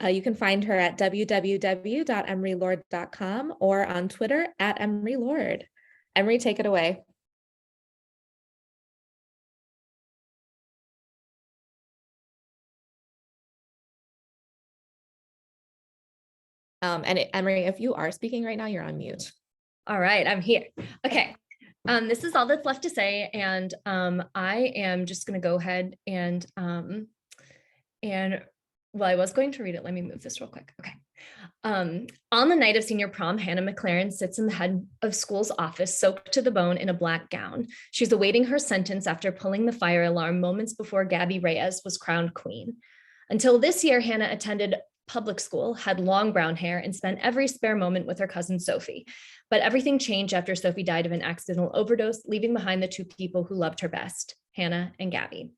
You can find her at www.emerylord.com or on Twitter at Emery Lord. Emery, take it away. And Emery, if you are speaking right now, you're on mute. All right, I'm here. Okay. This is all that's left to say, and I am just going to go ahead and well, I was going to read it. Let me move this real quick. Okay. On the night of senior prom, Hannah McLaren sits in the head of school's office, soaked to the bone in a black gown. She's awaiting her sentence after pulling the fire alarm moments before Gabby Reyes was crowned queen. Until this year, Hannah attended public school, had long brown hair, and spent every spare moment with her cousin Sophie. But everything changed after Sophie died of an accidental overdose, leaving behind the 2 people who loved her best, Hannah and Gabby.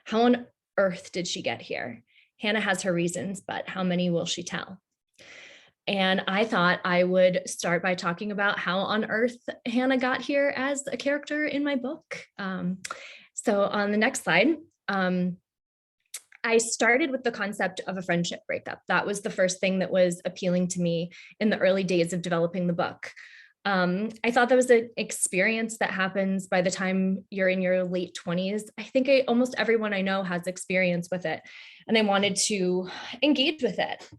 How on earth did she get here? Hannah has her reasons, but how many will she tell? And I thought I would start by talking about how on earth Hannah got here as a character in my book. So on the next slide, I started with the concept of a friendship breakup. That was the first thing that was appealing to me in the early days of developing the book. I thought that was an experience that happens by the time you're in your late 20s. I think almost everyone I know has experience with it, and I wanted to engage with it.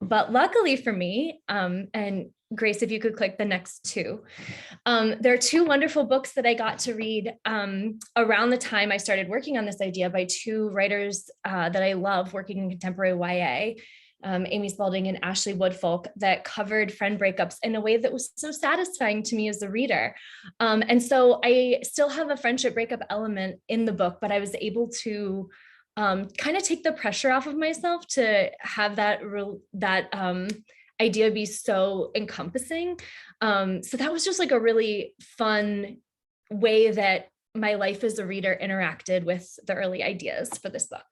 But luckily for me, and Grace, if you could click the next 2. There are 2 wonderful books that I got to read around the time I started working on this idea by 2 writers that I love working in contemporary YA. Amy Spalding and Ashley Woodfolk, that covered friend breakups in a way that was so satisfying to me as a reader. And so I still have a friendship breakup element in the book, but I was able to kind of take the pressure off of myself to have that idea be so encompassing. So that was just like a really fun way that my life as a reader interacted with the early ideas for this book.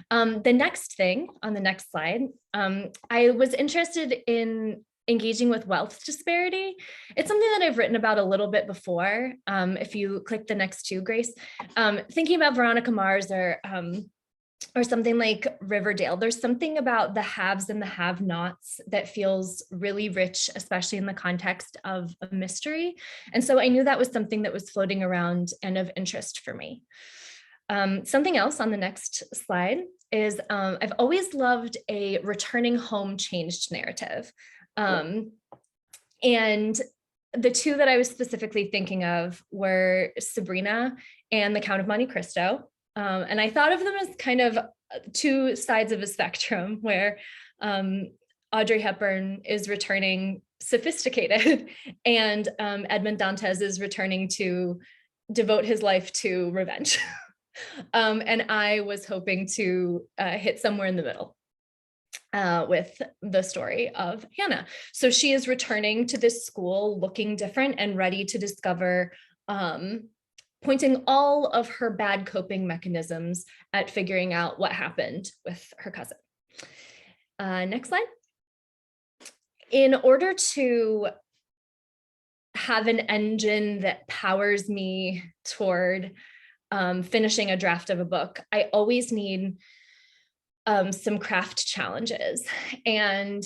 The next thing on the next slide, I was interested in engaging with wealth disparity. It's something that I've written about a little bit before. If you click the next 2, Grace, thinking about Veronica Mars or something like Riverdale, there's something about the haves and the have-nots that feels really rich, especially in the context of a mystery. And so I knew that was something that was floating around and of interest for me. Something else on the next slide is I've always loved a returning home changed narrative. And the 2 that I was specifically thinking of were Sabrina and The Count of Monte Cristo. And I thought of them as kind of 2 sides of a spectrum where Audrey Hepburn is returning sophisticated and Edmond Dantes is returning to devote his life to revenge. And I was hoping to hit somewhere in the middle with the story of Hannah. So she is returning to this school looking different and ready to discover pointing all of her bad coping mechanisms at figuring out what happened with her cousin. Next slide. In order to have an engine that powers me toward finishing a draft of a book. I always need some craft challenges. And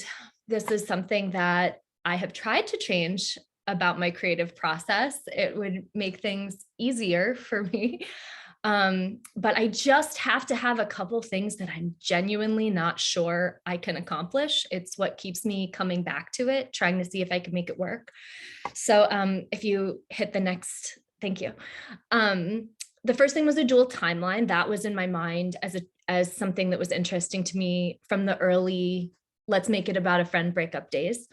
this is something that I have tried to change about my creative process. It would make things easier for me. But I just have to have a couple things that I'm genuinely not sure I can accomplish. It's what keeps me coming back to it, trying to see if I can make it work. So if you hit the next, thank you. The first thing was a dual timeline. That was in my mind as something that was interesting to me from the early, let's make it about a friend breakup days.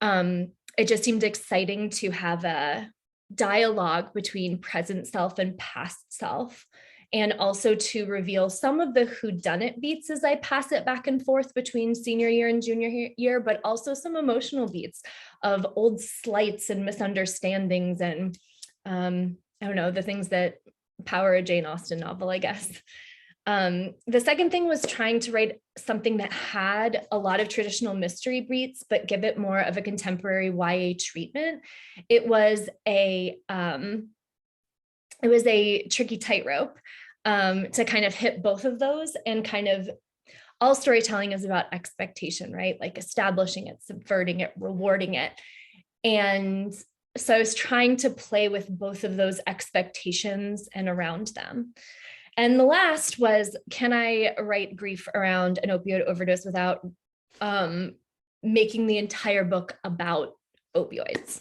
It just seemed exciting to have a dialogue between present self and past self, and also to reveal some of the whodunit beats as I pass it back and forth between senior year and junior year, but also some emotional beats of old slights and misunderstandings and I don't know, the things that power a Jane Austen novel, I guess. The second thing was trying to write something that had a lot of traditional mystery beats, but give it more of a contemporary YA treatment. It was a tricky tightrope to kind of hit both of those, and kind of all storytelling is about expectation, right? Like establishing it, subverting it, rewarding it. And so I was trying to play with both of those expectations and around them. And the last was, can I write grief around an opioid overdose without making the entire book about opioids,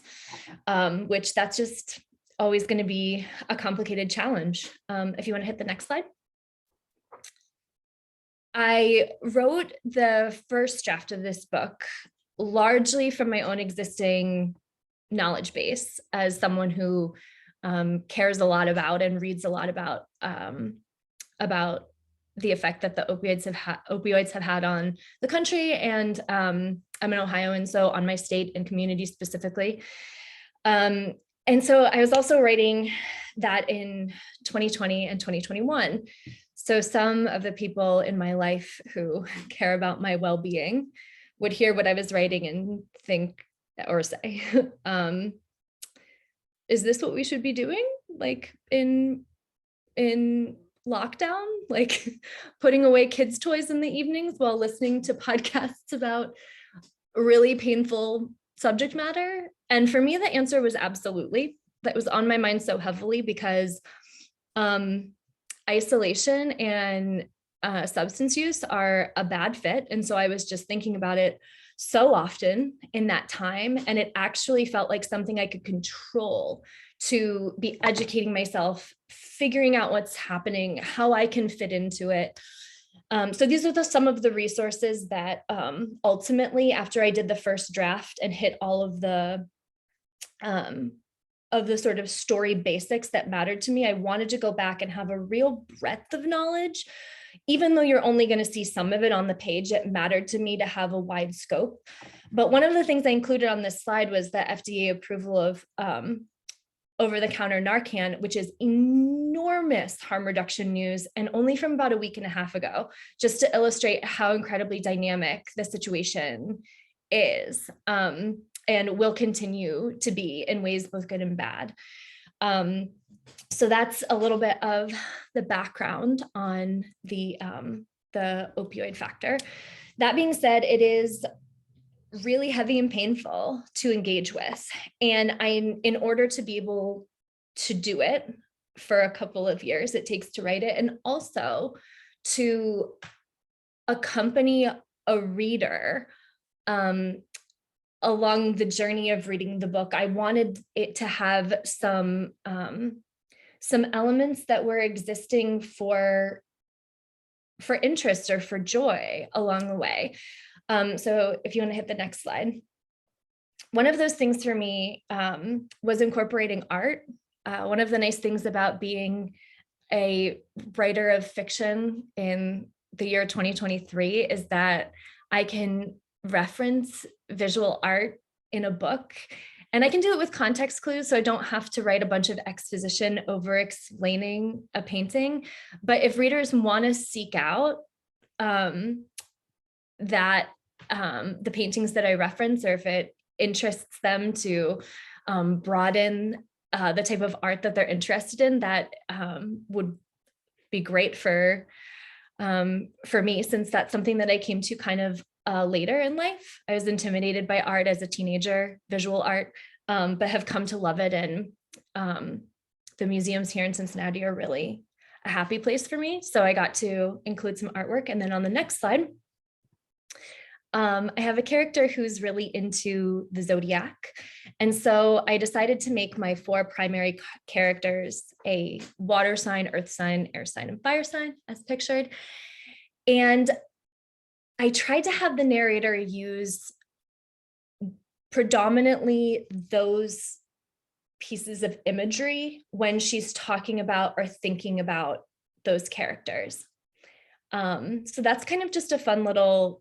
which that's just always going to be a complicated challenge. If you want to hit the next slide. I wrote the first draft of this book largely from my own existing knowledge base as someone who cares a lot about and reads a lot about the effect that the opioids have had on the country. And I'm in Ohio, and so on my state and community specifically. And so I was also writing that in 2020 and 2021. So some of the people in my life who care about my well-being would hear what I was writing and think or say, is this what we should be doing? Like in lockdown, like putting away kids' toys in the evenings while listening to podcasts about really painful subject matter? And for me, the answer was absolutely. That was on my mind so heavily because isolation and substance use are a bad fit. And so I was just thinking about it so often in that time. And it actually felt like something I could control, to be educating myself, figuring out what's happening, how I can fit into it. So these are some of the resources that ultimately, after I did the first draft and hit all of the sort of story basics that mattered to me, I wanted to go back and have a real breadth of knowledge. Even though you're only going to see some of it on the page, it mattered to me to have a wide scope. But one of the things I included on this slide was the FDA approval of over-the-counter Narcan, which is enormous harm reduction news, and only from about a week and a half ago, just to illustrate how incredibly dynamic the situation is, and will continue to be in ways both good and bad. So that's a little bit of the background on the opioid factor. That being said, it is really heavy and painful to engage with. And in order to be able to do it for a couple of years, it takes to write it, and also to accompany a reader along the journey of reading the book. I wanted it to have some elements that were existing for interest or for joy along the way. So if you want to hit the next slide. One of those things for me was incorporating art. One of the nice things about being a writer of fiction in the year 2023 is that I can reference visual art in a book, and I can do it with context clues, so I don't have to write a bunch of exposition over explaining a painting. But if readers want to seek out the paintings that I reference, or if it interests them to broaden the type of art that they're interested in, that would be great for me, since that's something that I came to kind of later in life. I was intimidated by art as a teenager, visual art, but have come to love it. And the museums here in Cincinnati are really a happy place for me. So I got to include some artwork. And then on the next slide, I have a character who's really into the zodiac. And so I decided to make my 4 primary characters a water sign, earth sign, air sign, and fire sign, as pictured. And I tried to have the narrator use predominantly those pieces of imagery when she's talking about or thinking about those characters. So that's kind of just a fun little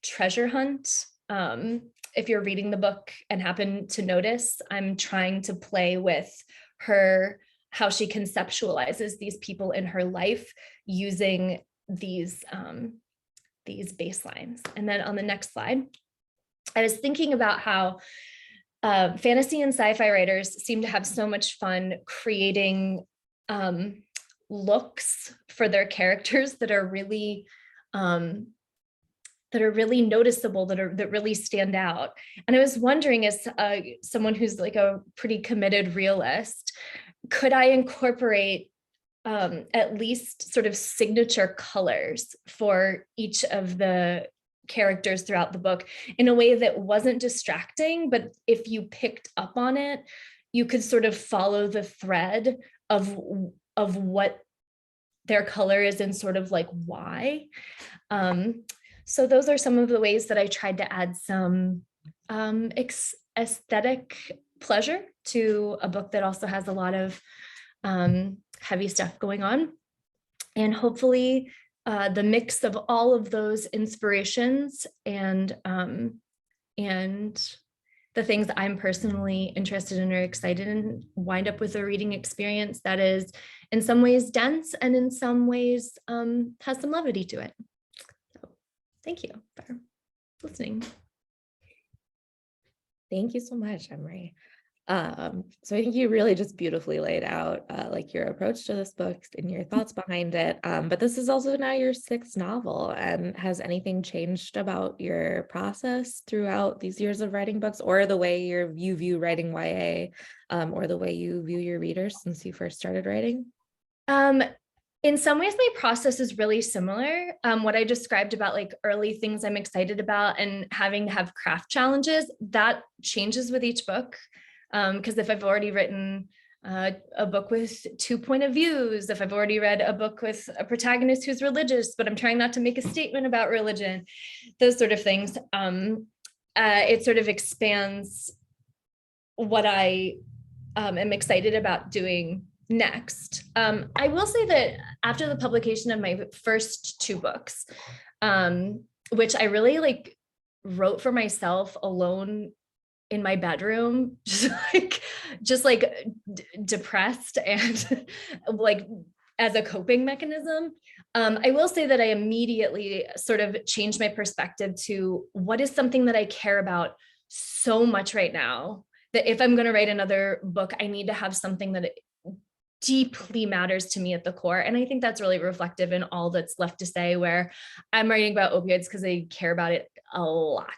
treasure hunt. If you're reading the book and happen to notice, I'm trying to play with her, how she conceptualizes these people in her life using these baselines. And then on the next slide, I was thinking about how fantasy and sci-fi writers seem to have so much fun creating looks for their characters that are really noticeable, that really stand out. And I was wondering, as someone who's like a pretty committed realist, could I incorporate at least sort of signature colors for each of the characters throughout the book in a way that wasn't distracting, but if you picked up on it, you could sort of follow the thread of what their color is and sort of like why. So those are some of the ways that I tried to add some aesthetic pleasure to a book that also has a lot of heavy stuff going on. And hopefully the mix of all of those inspirations and the things I'm personally interested in or excited in wind up with a reading experience that is in some ways dense and in some ways has some levity to it. So thank you for listening. Thank you so much, Emery. So I think you really just beautifully laid out like your approach to this book and your thoughts behind it. But this is also now your 6th novel. And has anything changed about your process throughout these years of writing books, or the way you view writing YA, or the way you view your readers since you first started writing? In some ways, my process is really similar. What I described about like early things I'm excited about and having to have craft challenges, that changes with each book. Because if I've already written a book with 2 point of views, if I've already read a book with a protagonist who's religious, but I'm trying not to make a statement about religion, those sort of things, it sort of expands what I am excited about doing next. I will say that after the publication of my first 2 books, which I really like wrote for myself alone in my bedroom, just like depressed and like as a coping mechanism. I will say that I immediately sort of changed my perspective to what is something that I care about so much right now, that if I'm going to write another book, I need to have something that deeply matters to me at the core. And I think that's really reflective in All That's Left to Say, where I'm writing about opioids because I care about it a lot.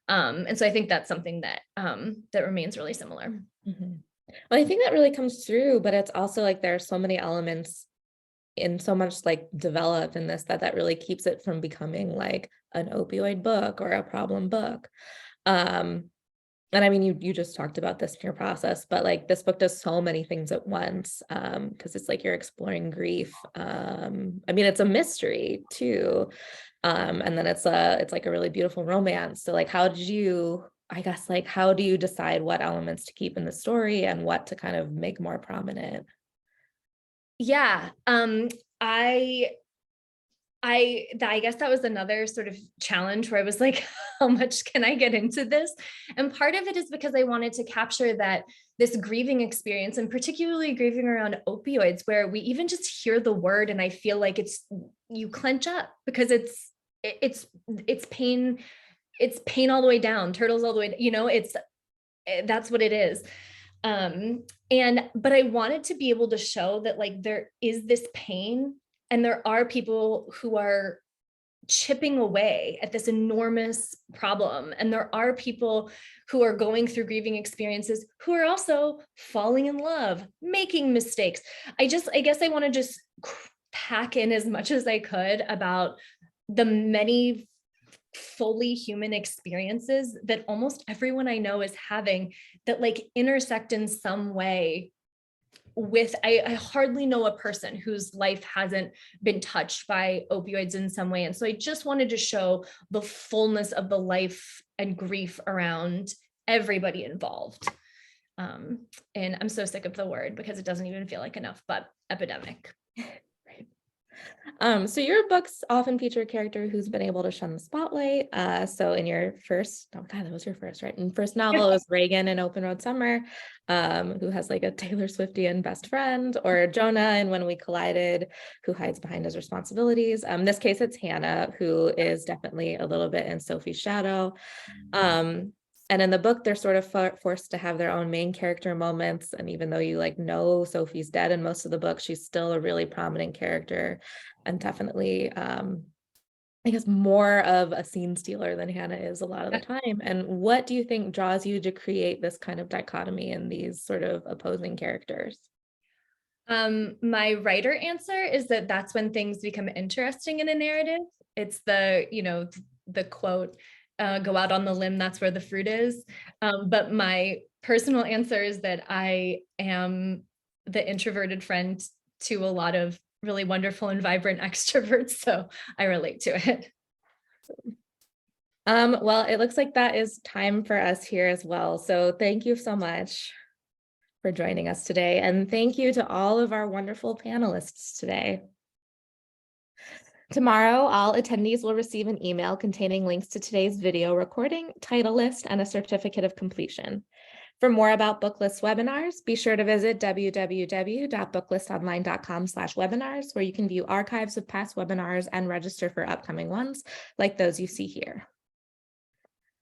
And so I think that's something that that remains really similar. Mm-hmm. Well, I think that really comes through, but it's also like there are so many elements in so much like developed in this that really keeps it from becoming like an opioid book or a problem book. And I mean, you just talked about this in your process, but like this book does so many things at once, because it's like you're exploring grief. I mean, it's a mystery too. And then it's like a really beautiful romance. So like, how do you decide what elements to keep in the story and what to kind of make more prominent? Yeah. I guess that was another sort of challenge where I was like, how much can I get into this? And part of it is because I wanted to capture that this grieving experience, and particularly grieving around opioids, where we even just hear the word and I feel like you clench up because it's pain all the way down, turtles all the way, that's what it is. But I wanted to be able to show that like there is this pain and there are people who are chipping away at this enormous problem. And there are people who are going through grieving experiences who are also falling in love, making mistakes. I guess I want to just pack in as much as I could about the many fully human experiences that almost everyone I know is having that like intersect in some way with, I hardly know a person whose life hasn't been touched by opioids in some way. And so I just wanted to show the fullness of the life and grief around everybody involved. And I'm so sick of the word because it doesn't even feel like enough, but epidemic. So your books often feature a character who's been able to shun the spotlight. So in your first, oh God, that was your first, right? And first novel was Reagan in Open Road Summer, who has like a Taylor Swiftian best friend, or Jonah in When We Collided, who hides behind his responsibilities. In this case, it's Hannah, who is definitely a little bit in Sophie's shadow. And in the book, they're sort of forced to have their own main character moments. And even though you like know Sophie's dead in most of the book, she's still a really prominent character and definitely, I guess, more of a scene stealer than Hannah is a lot of the time. And what do you think draws you to create this kind of dichotomy in these sort of opposing characters? My writer answer is that that's when things become interesting in a narrative. It's the, the quote, go out on the limb, that's where the fruit is. But my personal answer is that I am the introverted friend to a lot of really wonderful and vibrant extroverts, so I relate to it. Well, it looks like that is time for us here as well. So thank you so much for joining us today. And thank you to all of our wonderful panelists today. Tomorrow, all attendees will receive an email containing links to today's video recording, title list, and a certificate of completion. For more about Booklist webinars, be sure to visit www.booklistonline.com/webinars, where you can view archives of past webinars and register for upcoming ones, like those you see here.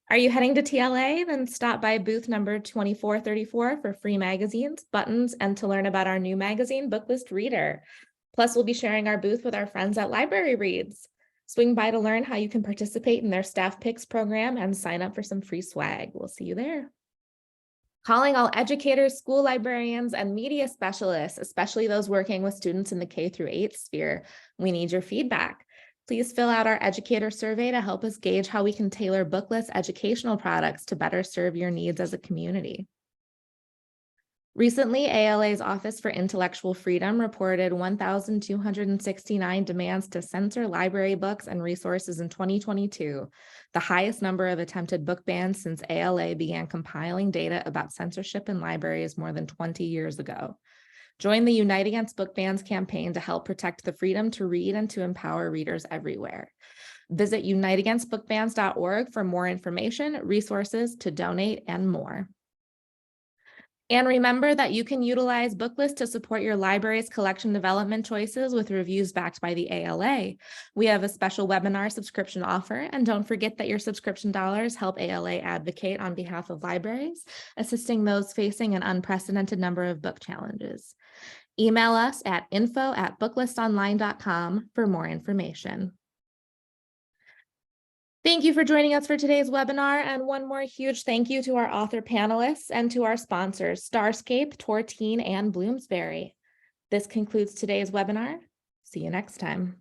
Are you heading to TLA? Then stop by booth number 2434 for free magazines, buttons, and to learn about our new magazine, Booklist Reader. Plus, we'll be sharing our booth with our friends at Library Reads. Swing by to learn how you can participate in their staff picks program and sign up for some free swag. We'll see you there. Calling all educators, school librarians, and media specialists, especially those working with students in the K-8 sphere. We need your feedback. Please fill out our educator survey to help us gauge how we can tailor Booklist educational products to better serve your needs as a community. Recently, ALA's Office for Intellectual Freedom reported 1,269 demands to censor library books and resources in 2022, the highest number of attempted book bans since ALA began compiling data about censorship in libraries more than 20 years ago. Join the Unite Against Book Bans campaign to help protect the freedom to read and to empower readers everywhere. Visit uniteagainstbookbans.org for more information, resources to donate, and more. And remember that you can utilize Booklist to support your library's collection development choices with reviews backed by the ALA. We have a special webinar subscription offer, and don't forget that your subscription dollars help ALA advocate on behalf of libraries, assisting those facing an unprecedented number of book challenges. Email us at info@booklistonline.com for more information. Thank you for joining us for today's webinar, and one more huge thank you to our author panelists and to our sponsors, Starscape, Tortine, and Bloomsbury. This concludes today's webinar. See you next time.